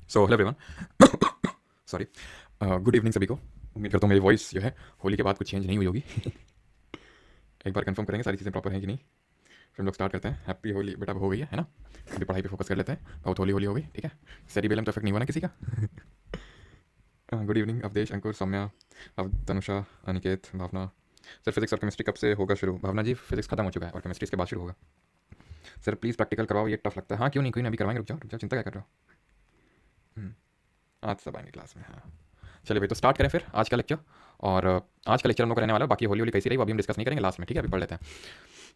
So hello everyone. Sorry. Good evening सभी को। उम्मीद करता हूँ मेरी वॉइस जो है होली के बाद कुछ चेंज नहीं हुई होगी। एक बार कंफर्म करेंगे सारी चीज़ें प्रॉपर हैं कि नहीं, फिर हम लोग स्टार्ट करते हैं। हैप्पी होली बेटा, अब हो गई है ना? अभी पढ़ाई पे फोकस कर लेते हैं। बहुत होली होली हो गई, ठीक है। सेरिबेलम तो इफेक्ट नहीं हुआ ना किसी का? गुड इवनिंग अवधेश, अंकुर, सौम्या, अब तनुषा, अनिकेत, भावना। सर फिजिक्स और केमिस्ट्री कब से होगा शुरू? भावना जी फिजिक्स खत्म हो चुका है और केमिस्ट्री इसके बाद शुरू होगा। सर प्लीज़ प्रैक्टिकल करवाओ, ये टफ लगता है। हाँ क्यों नहीं, कोई ना, अभी करवाएंगे, रुक जाओ चिंता क्या कर रहे हो। आज सब आएंगे क्लास में, हाँ। चलिए भाई, तो स्टार्ट करें फिर आज का लेक्चर। और आज का लेक्चर हम लोग का रहने वाला है, बाकी होली होली कैसी रही वो अभी हम डिस्कस नहीं करेंगे, लास्ट में, ठीक है। अभी पढ़ लेते हैं,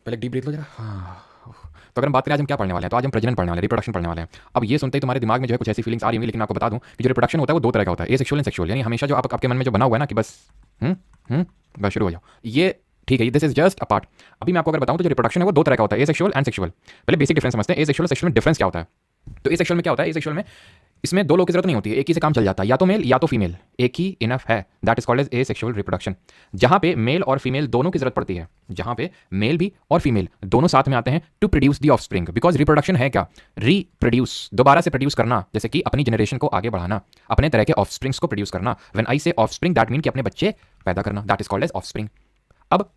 पहले डीप ब्रीथ लो जरा, हाँ। तो अगर हम बात करें आज हम क्या पढ़ने वाले हैं, तो आज हम प्रजनन पढ़ने वाले हैं, रिप्रोडक्शन पढ़ने वाले हैं। अब ये सुनते ही तुम्हारे दिमाग में जो है कुछ ऐसी फीलिंग्स आ रही होंगी, लेकिन मैं आपको बता दूं कि जो रिप्रोडक्शन होता है वो दो तरह का होता है, ए सेक्सुअल एंड सेक्सुअल। यानी हमेशा जो आपके मन में जो बना हुआ है ना कि बस हम्म हम्म बस शुरू हो जाओ, ये ठीक है, this is just a part. अभी मैं आपको अगर बताऊं तो जो रिप्रोडक्शन है वो दो तरह का होता है, ए सेक्सुअल एंड सेक्सुअल। पहले बेसिक डिफरेंस समझते हैं, ए सेक्सुअल और सेक्सुअल में डिफरेंस क्या होता है। तो ए सेक्सुअल में क्या होता है, ए सेक्सुअल में इसमें दो लोग की जरूरत नहीं होती है, एक ही से काम चल जाता है, या तो मेल या तो फीमेल, एक ही इनफ है। That is called as asexual reproduction. जहां पे मेल और फीमेल दोनों की जरूरत पड़ती है, जहां पे मेल भी और फीमेल दोनों साथ में आते हैं to produce the offspring. Because reproduction है क्या, रीप्रोड्यूस, दोबारा से प्रोड्यूस करना, जैसे कि अपनी जनरेशन को आगे बढ़ाना, अपने तरह के ऑफस्प्रिंग्स को प्रोड्यूस करना। व्हेन आई से ऑफस्प्रिंग दैट मीन कि अपने बच्चे पैदा करना, that is called as offspring. अब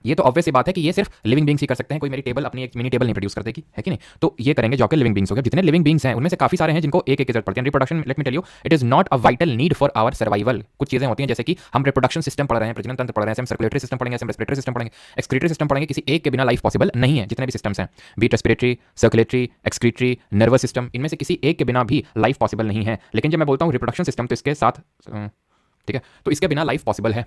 ये तो ऑब्वियस सी बात है कि ये सिर्फ लिविंग बींग्स ही कर सकते हैं, कोई मेरी टेबल अपनी एक मिनी टेबल नहीं प्रोड्यूस कर देगी, है कि नहीं। तो ये करेंगे जो आपके लिविंग बींग्स हो गए। जितने लिविंग बींग्स हैं उनमें से काफी सारे हैं जिनको एक एक की जरूरत पड़ती है। Reproduction, let me tell you, it is not a vital need for our survival. कुछ चीजें होती हैं जैसे कि हम रिप्रोडक्शन सिस्टम पढ़ रहे हैं, प्रजनन तंत्र पढ़ रहे हैं, हम सर्कुलेटरी सिस्टम पढ़ेंगे, हम रेस्पिरेटरी सिस्टम पढ़ेंगे, एक्सक्रीटरी सिस्टम पढ़ेंगे, किसी एक के बिना लाइफ पॉसिबल नहीं है। जितने भी सिस्टम्स हैं, be it respiratory, circulatory, excretory, nervous system, इनमें से किसी एक के बिना भी लाइफ पॉसिबल नहीं है। लेकिन जब मैं बोलता हूँ रिप्रोडक्शन सिस्टम तो इसके साथ ठीक है, तो इसके बिना लाइफ पॉसिबल है।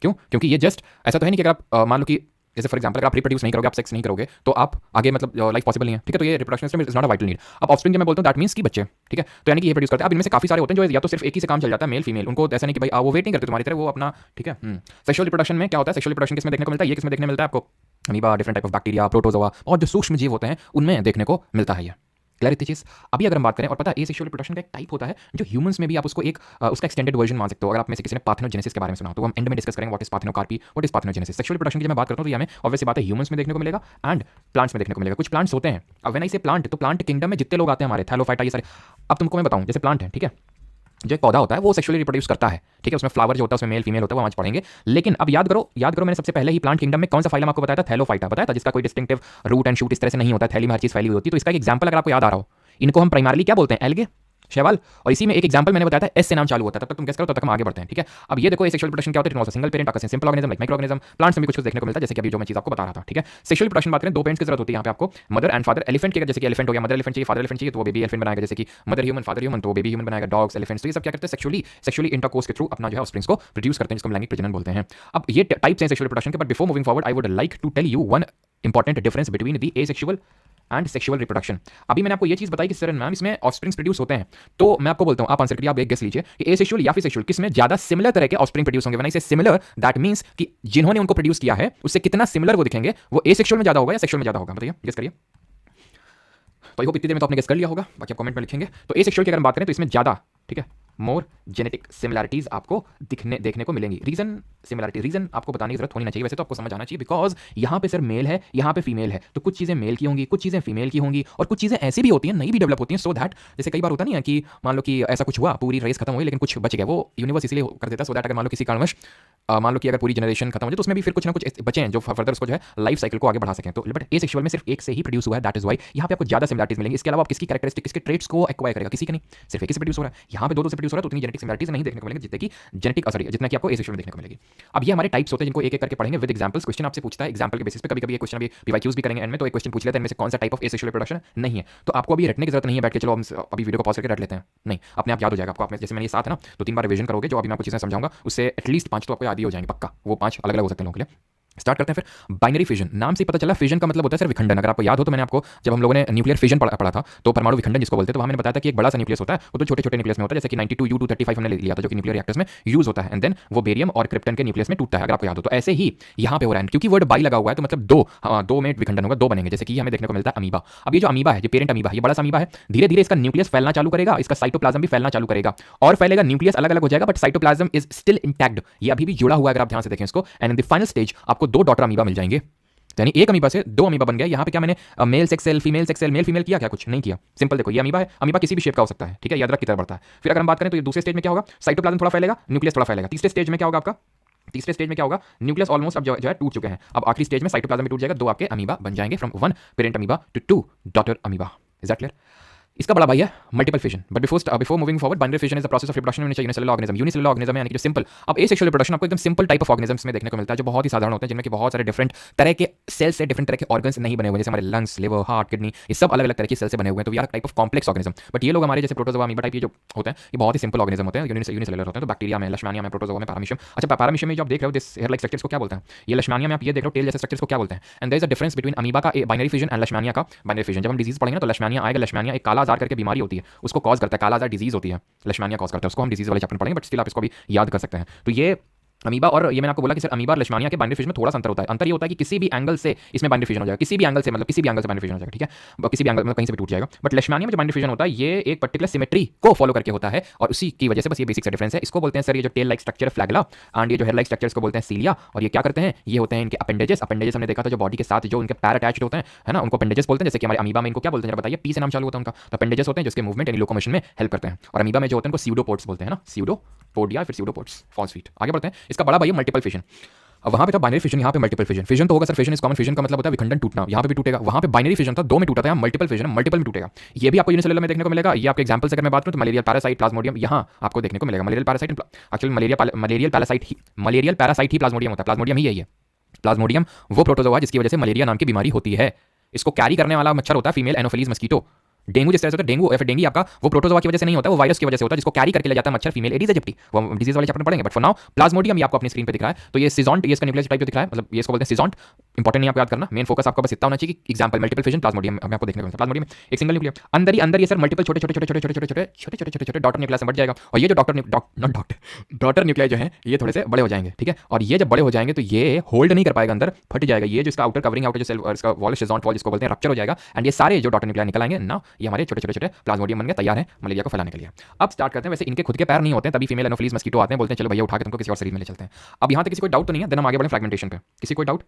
क्यों? क्योंकि ये जस्ट ऐसा तो है नहीं कि अगर आप मान लो कि जैसे फॉर एग्जांपल अगर आप रिप्रोड्यूस नहीं करोगे, आप सेक्स नहीं करोगे, तो आप आगे मतलब लाइफ पॉसिबल नहीं है, ठीक है। तो ये reproduction system is not a vital need. अब ऑफस्प्रिंग जब मैं बोलता हूँ दैट मींस कि बच्चे, ठीक है, तो यानी कि ये प्रोड्यूस करते हैं। अब इनमें से काफी सारे होते हैं जो या तो सिर्फ एक ही से काम चल जाता है, मेल फीमेल, उनको ऐसा नहीं कि भाई वो वेट नहीं करते तुम्हारी तरह, वो अपना, ठीक है। सेक्सुअल रिप्रोडक्शन में क्या होता है, सेक्सुअल रिप्रोडक्शन किसमें देखने को मिलता है, ये किसमें देखने मिलता है आपको, amoeba, different type of bacteria, protozoa और जो सूक्ष्म जीव होते हैं उनमें देखने को मिलता है ये। क्लियर चीज। अभी अगर हम बात करें, और पता है एसेक्सुअल रिप्रोडक्शन का एक टाइप होता है जो ह्यूमंस में भी आप उसको एक उसका एक्सटेंडेड वर्जन मान सकते हो। अगर आप में से किसी ने पार्थेनोजेनेसिस के बारे में सुना तो हम एंड में डिस्कस करेंगे what is parthenocarpy, what is parthenogenesis. Sexual reproduction की जब मैं बात करता हूं तो ये हमें ऑब्वियस बात है ह्यूमंस में देखने को मिलेगा एंड प्लांट्स में देखने को मिलेगा। कुछ प्लांट्स होते हैं, अब व्हेन आई से प्लांट, तो प्लांट किंगडम में जितने लोग आते हैं हमारे थैलोफाइटा ये सारे। अब तुमको मैं बताऊं, जैसे प्लांट है, ठीक है, जो एक पौधा होता है वो सेक्सुअली रिप्रोड्यूस करता है, ठीक है, उसमें फ्लावर जो होता है उसमें मेल फीमेल होता है, वो हम आज पढ़ेंगे। लेकिन अब याद करो, मैंने सबसे पहले ही प्लांट किंगडम में कौन सा फाइलम आपको बताया था, थैलोफाइटा बताया था, जिसका कोई डिस्टिंक्टिव रूट एंड शूट इस तरह से नहीं होता, थैली में हर चीज फैली हुई होती है। तो इसका एक एग्जांपल अगर आपको याद आ रहा हो, इनको हम प्राइमरली क्या बोलते हैं, एल्गे, शैवाल। और इसी में एक एग्जांपल मैंने बताया था एस से नाम चालू होता है, तब तक तुम गेस करो, तब तक हम आगे बढ़ते हैं, ठीक है। अब ये देखो सेक्सुअल रिप्रोडक्शन क्या होता है, single parent organism, simple organism like micro organism, plants में भी कुछ देखने को मिलता है, जैसे कि अभी जो मैं चीज आपको बता रहा था, ठीक है। सेक्सुअल रिप्रोडक्शन बात करें, दो पेरेंट्स की जरूरत होती है यहाँ पे आपको, मदर एंड फादर। एलिफेंट की, जैसे कि एलिफेंट हो गया, मदर एलिफेंट चाहिए, फादर एलिफेंट चाहिए, तो वो बेबी एलिफेंट बनाएगा, जैसे कि मदर ह्यूमन फादर ह्यूमन, तो बेबी ह्यूमन बनाएगा। डॉग्स, एलिफेंट्स, तो ये सब क्या करते हैं, सेक्सुअली इंटरकोर्स के थ्रू अपना जो है ऑफस्प्रिंग्स को प्रोड्यूस करते हैं, जिसको हम लैंगिक प्रजनन बोलते हैं। अब ये टाइप्स हैं सेक्सुअल रिप्रोडक्शन के, but before moving forward I would like to tell you one important difference between the asexual and sexual reproduction. अभी मैंने आपको ये चीज बताई कि सर मैम इसमें ऑफस्प्रिंग्स प्रोड्यूस होते हैं, तो मैं आपको बोलता हूं, आप आंसर करिए, आप एक गेस लीजिए कि एसेक्सुअल या फिर सेक्सुअल किस में ज्यादा सिमिलर तरह के ऑफस्प्रिंग प्रोड्यूस होंगे। व्हेन आई से सिमिलर दैट मींस कि जिन्होंने उनको प्रोड्यूस किया है उससे कितना सिमिलर वो दिखेंगे, वो एसेक्सुअल में ज्यादा होगा या सेक्सुअल में ज्यादा होगा, बताइए, गेस करिए। तो आई होप इतनी देर में तो आपने गेस कर लिया होगा, बाकी आप कमेंट में लिखेंगे। तो एसेक्सुअल की अगर बात करें तो इसमें ज्यादा, ठीक है, मोर जेनेटिक सिमिलैरिटीज आपको देखने को मिलेंगी। रीजन आपको बताने की जरूरत होनी ना चाहिए, वैसे तो आपको समझ आना चाहिए, बिकॉज यहाँ पे सर मेल है, यहाँ पे फीमेल है, तो कुछ चीजें मेल की होंगी, कुछ चीजें फीमेल की होंगी, और कुछ चीजें ऐसी भी होती हैं, नई भी डेवलप होती हैं, सो दैट जैसे कई बार होता नहीं है कि मान लो कि ऐसा कुछ हुआ, पूरी रेस खत्म हुई लेकिन कुछ बच गया, वो यूनिवर्स इसलिए कर देता है सो दैट अगर मान लो किसी कारणवश मान लो कि अगर पूरी जनरेशन खत्म हो जाए तो उसमें भी फिर कुछ ना कुछ बचे हैं जो फर्दर उसको जो है लाइफ साइकिल को आगे बढ़ा सकें। तो बट ए सेक्सुअल में सिर्फ एक से ही प्रोड्यूस हुआ है, दैट इज वाई यहाँ पे आपको ज्यादा सिमिलरिटीज मिलेंगी। इसके अलावा आप किसकी कैरेक्टरिस्टिक, किसके ट्रेट्स को एक्वायर करेगा, किसी के नहीं, सिर्फ एक ही से प्रोड्यूस हो रहा है। यहाँ पे दो से प्रोड्यूस हो रहा है तो उतनी जेनेटिक सिमिलरिटीज नहीं देखने को मिलेगी जितने की जेनेटिक असर जितना कि आपको ए सेक्सुअल में देखने को मिलेगी। अब ये हमारे टाइप्स होते हैं जिनको एक एक करके पढ़ेंगे विद एग्जांपल्स। क्वेश्चन आपसे पूछता है एग्जांपल के बेसिस पे, कभी-कभी ये क्वेश्चन अभी पीवाईक्यूज भी करेंगे एंड में, तो एक क्वेश्चन पूछ लेते हैं इनमें से कौन सा type of A sexual reproduction नहीं है। तो आपको अभी रटने की जरूरत नहीं है, बैठ के चलो हम अभी वीडियो को पॉज करके रट लेते हैं, नहीं, अपने आप याद हो जाएगा आपको। आप जैसे मैंने ये साथ है ना, तो 3 बार रिवीजन करोगे, जो अभी मैं आपको चीजें समझाऊंगा उससे एटलीस्ट 5 तो आपको याद ही हो जाएंगे पक्का, वो 5 अलग अलग हो सकते हैं लोगों के लिए। स्टार्ट करते हैं फिर। बाइनरी फिजन, नाम से पता चला फिजन का मतलब होता है सर विखंडन। अगर आपको याद हो तो मैंने आपको जब हम लोगों ने न्यूक्लियर फिजन पढ़ा था तो परमाणु विखंडन जिसको बोलते हैं, तो वहां मैंने बताया था कि एक बड़ा सा न्यूक्लियस होता है, वो तो छोटे छोटे न्यूक्लियस में होता है, जैसे कि 92U235 हमने लिया था जो कि न्यूक्लियर रिएक्टर्स में यूज होता है, एंड देन वो बेरियम और क्रिप्टन के न्यूक्लियस में टूटता है, अगर आपको याद हो। तो ऐसे ही यहाँ पे हो रहा है, क्योंकि वर्ड बाई लगा हुआ है तो मतलब दो में विखंडन होगा, दो बनेंगे, जैसे कि हमें देखने को मिलता है अमीबा। अब ये जो अमीबा है, ये पेरेंट अमीबा है, ये बड़ा सा अमीबा है, धीरे धीरे इसका न्यूक्लियस फैलना चालू करेगा, इसका साइटोप्लाज्म भी फैलना चालू करेगा और फैलेगा, न्यूक्लियस अलग अलग हो जाएगा but cytoplasm is still intact, ये अभी भी जुड़ा हुआ है अगर आप ध्यान से देखें इसको। And in the final stage आपको 2 डॉटर अमीबा मिल जाएंगे, तो यानी एक अमीबा से दो अमीबा बन गया। यहाँ पे क्या मैंने male sex cell, female sex cell, male female किया क्या? कुछ नहीं किया। सिंपल देखो, ये अमीबा है, अमीबा किसी भी शेप का हो सकता है, ठीक है, याद रख की तरह बढ़ता है। फिर अगर हम बात करें तो ये दूसरे स्टेज में क्या होगा, साइटोप्लाज्म थोड़ा फैलेगा, न्यूक्लियस थोड़ा फैलेगा। तीसरे स्टेज में क्या होगा आपका, तीसरे स्टेज में क्या होगा, न्यूक्लियस ऑलमोस्ट अब जो है टूट चुके हैं। अब आखिरी स्टेज में साइटोप्लाज्म भी टूट जाएगा, दो आपके अमीबा बन जाएंगे, from one parent amoeba to two daughter amoeba. Is that clear? इसका बड़ा भाई है multiple fission. But before moving forward, binary fission is the process of reproduction in unicellular organism. Unicellular organism यानी कि सिंपल, अब asexual reproduction आपको एकदम simple type of organisms में देखने को मिलता है, जो बहुत ही साधारण होते हैं, जिनमें कि बहुत सारे डिफरेंट तरह के सेल से डिफरेंट तरह के ऑर्गन्स नहीं बने हुए, जैसे हमारे लंग्स, लिवर, हार्ट, किडनी, ये सब अलग अलग तरह के सेल से बने हुए हैं। तो we are type of complex organism. But ये लोग हमारे जैसे प्रोटोजोआ, अमीबा टाइप ये जो होते हैं, ये बहुत ही सिंपल ऑर्गेनिज्म होते हैं, यूनिसेलुलर होते हैं। तो बैक्टीरिया में, लेशमानिया में, प्रोटोजोआ में, पैरामीशियम। अच्छा, पैरामीशियम में जो आप देख रहे हो दिस हेयर लाइक स्ट्रक्चर्स को क्या बोलते हैं? ये लेशमानिया में आप ये देख रहे हो टेल जैसे स्ट्रक्चर्स को क्या बोलते हैं? And there is a difference between amoeba का बाइनरी फिजन एंड लेशमानिया का बाइनरी फिजन। जब हम डिजीज पढ़ेंगे ना तो लेशमानिया आएगा। लेशमानिया एक काला आजार करके बीमारी होती है, उसको कॉज करता है, काला आजार डिजीज होती है, लेशमानिया कॉज करता है, उसको हम डिजीज वाले चैप्टर में पढ़ेंगे, बट स्टिल आप इसको भी याद कर सकते हैं। तो ये अमीबा, और ये मैंने आपको बोला कि सर अमीबा और लेशमानिया के बाइनरी फिजन में थोड़ा सा अंतर होता है। अंतर ये होता है कि किसी भी एंगल से इसमें बाइनरी फिजन हो जाएगा, किसी भी एंगल से, मतलब किसी भी एंगल से बाइनरी फिजन हो जाएगा, ठीक है, किसी भी एंगल, मतलब कहीं से भी टूट जाएगा। बट लेशमानिया में जो बाइनरी फिजन होता है ये एक पर्टिकुलर सिमेट्री को फॉलो करके होता है, और उसी की वजह से बस ये बेसिक सा डिफरेंस है। इसको बोलते हैं सर ये जो टेल लाइक स्ट्रक्चर फ्लैगला, एंड ये जो हेयर लाइक स्ट्रक्चर इसको बोलते हैं सीलिया। और ये क्या करते हैं, ये होते हैं इनके अपेंडेजेस। अपेंडेजेस हमने देखा था जो बॉडी के साथ जो उनके पैर अटैच्ड होते हैं, है ना, उनको अपेंडेजेस बोलते हैं। जैसे कि हमारे अमीबा में इनको क्या बोलते हैं जरा बताइए, पी से नाम चालू होता है उनका। तो अपेंडेजेस होते हैं जिसके मूवमेंट यानी लोकोमोशन में हेल्प करते हैं। और अमीबा में जो होते हैं उनको स्यूडोपोड्स बोलते हैं ना, स्यूडोपोडिया फिर स्यूडोपोड्स, फॉल्स फीट। आगे बढ़ते हैं। इसका बड़ा भाई मल्टीपल फिजन। अब वहां पे था बाइनरी फिजन, यहाँ पे मल्टीपल फिजन। फिजन तो होगा sir, fission is common, fission का मतलब होता है विखंडन, टूटना, यहाँ पे भी टूटेगा। वहां पे बाइनरी फिजन था, दो में टूटा था, यहाँ मल्टीपल फिजन, मल्टीपल में टूटेगा। ये भी आपको यूनिसेलुलर में देखने को मिलेगा। ये आपके एग्जांपल से अगर मैं बात करूं तो मलेरियल पैरासाइट, प्लाज्मोडियम यहाँ आपको देखने को मिलेगा। Malarial parasite, actually malarial parasite ही प्लाज्मोडियम होता है, प्लाज्मोडियम ही यही है। प्लाज्मोडियम वो प्रोटोजोआ जिसकी वजह से मलेरिया नाम की बीमारी होती है। इसको कैरी करने वाला मच्छर होता है फीमेल एनोफिलीज मस्कीटो। डेंगू जिस तरह से होता है, डेंगू या फिर डेंगी आपका वो प्रोटोजोआ की वजह से नहीं होता, वो वायरस की वजह से होता है, जिसको कैरी करके ले जाता है मच्छर, फीमेल एडिस एजिप्टी। वो हम डिजीज वाले चैप्टर में पढ़ेंगे। बट फॉर नाउ प्लाज्मोडियम ये आपको अपनी स्क्रीन पे दिख रहा है। तो ये सिजॉन्ट, ये इसका न्यूक्लियस टाइप जो दिख रहा है, मतलब ये इसको बोलते हैं सिजॉन्ट। इंपॉर्टेंट नहीं आपको याद करना, मेन फोकस आपका बस इतना होना चाहिए कि एग्जांपल मल्टीपल फिजन प्लाज्मोडियम हमें आपको देखने को मिलता है। प्लाज्मोडियम एक सिंगल न्यूक्लियर, अंदर ये सर मल्टीपल छोटे छोटे छोटे छोटे छोटे छोटे छोटे छोटे छोटे छोटे डॉटर न्यूक्लियस में बढ़ जाएगा। और ये जो डॉटर न्यूक्लियर जो है ये थोड़े से बड़े हो जाएंगे, ठीक है। और ये जब बड़े हो जाएंगे तो ये होल्ड नहीं कर पाएगा, अंदर फट जाएगा। ये जो इसका आउटर कवरिंग, आउटर जो सेल, इसका वॉल, सिजॉन्ट वॉल जिसको बोलते हैं, रप्चर हो जाएगा। एंड ये सारे जो डॉटर न्यूक्लियर निकल आएंगे ना, ये हमारे छोटे छोटे छोटे प्लाज्मोडियम बन गए, तैयार है मलेरिया को फैलाने के लिए। अब स्टार्ट करते हैं। वैसे इनके खुद के पैर नहीं होते हैं, तभी फीमेल एनोफिलीज मस्कीटो आते हैं, बोलते हैं चलो भैया उठा के तुमको किसी और शरीर में ले चलते हैं। अब यहाँ तक किसी कोई डाउट तो नहीं है, देन हम आगे बढ़ें फ्रैगमेंटेशन पे। किसी कोई डाउट?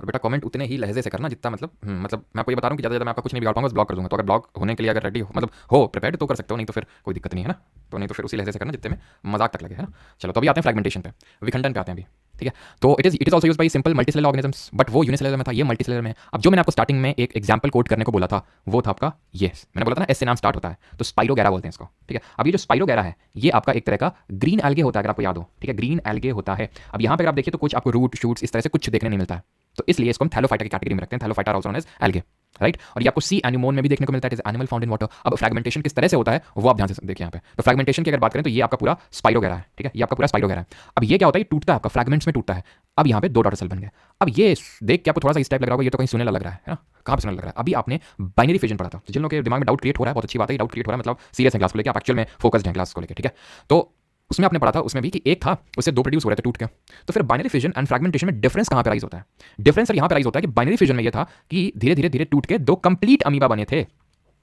और बेटा कमेंट उतने ही लहजे से करना जितना मतलब मैं आपको ये बता रहा हूँ कि ज़्यादा मैं आपका कुछ नहीं बिगाड़ पाऊंगा, बस ब्लॉक कर दूंगा। तो अगर ब्लॉक होने के लिए अगर रेडी हो, मतलब हो प्रिपेयर्ड तो कर सकते हो, नहीं तो फिर कोई दिक्कत नहीं है ना। तो नहीं तो फिर उसी लहजे से करना जितने में मजाक तक लगे, है ना। चलो तो अभी आते हैं फ्रैगमेंटेशन पे, विखंडन पे आते हैं अभी, ठीक है। तो it is also use by simple multicellular organisms, but वो यूनिसेलुलर में था, ये मल्टीसेलुलर में। अब जो मैंने आपको स्टार्टिंग में एक एग्जाम्पल कोड करने को बोला था वो था आपका ये, मैंने बोला था ना एस से नाम स्टार्ट होता है, तो स्पाइरोगैरा बोलते हैं इसको, ठीक है। अब ये जो स्पाइरोगैरा है ये आपका एक तरह का ग्रीन एल्गे होता है, अगर आपको याद हो, ठीक है, ग्रीन एल्गे होता है। अब यहाँ पे अगर आप देखिए तो कुछ आपको रूट शूट्स इस तरह से कुछ देखने नहीं मिलता है, तो इसलिए इसको हम थैलोफाइटा की कैटेगरी में रखते हैं। Thallophyta also known as algae, right. और ये आपको सी एनिमोन में भी देखने को मिलता है, it is animal found in water. अब फ्रैगमेंटेशन किस तरह से होता है वो आप ध्यान से देखिए यहाँ पे। तो फ्रैगमेंटेशन की अगर बात करें तो ये आपका पूरा स्पाइरोगैरा है, ठीक है, ये आपका पूरा स्पाइरोगैरा है। अब ये क्या होता है, टूटता है आपका, फ्रैगमेंट्स में टूटता है। अब यहाँ पे दो डॉटर सेल बन गए। अब ये देख के आपको थोड़ा सा इस टाइप लग रहा होगा, ये तो कहीं सुनने लग रहा है ना, कहाँ पे सुनने लग रहा है। अभी आपने बाइनरी फिजन पढ़ा था, तो जिन लोगों के दिमाग में डाउट क्रिएट हो रहा है, बहुत अच्छी बात है, डाउट क्रिएट हो रहा है, मतलब सीरियस है क्लास को लेकर, आप एक्चुअल में फोकस्ड हैं क्लास को लेकर, ठीक है। तो उसमें आपने पढ़ा था, उसमें भी कि एक था उससे दो प्रोड्यूस हो रहे थे टूट के। तो फिर बाइनरी फिजन एंड फ्रैगमेंटेशन में डिफरेंस कहाँ पे राइज होता है? डिफरेंस सर यहाँ पे राइज होता है कि बाइनरी फिजन में ये था कि धीरे धीरे धीरे टूट के दो कंप्लीट अमीबा बने थे।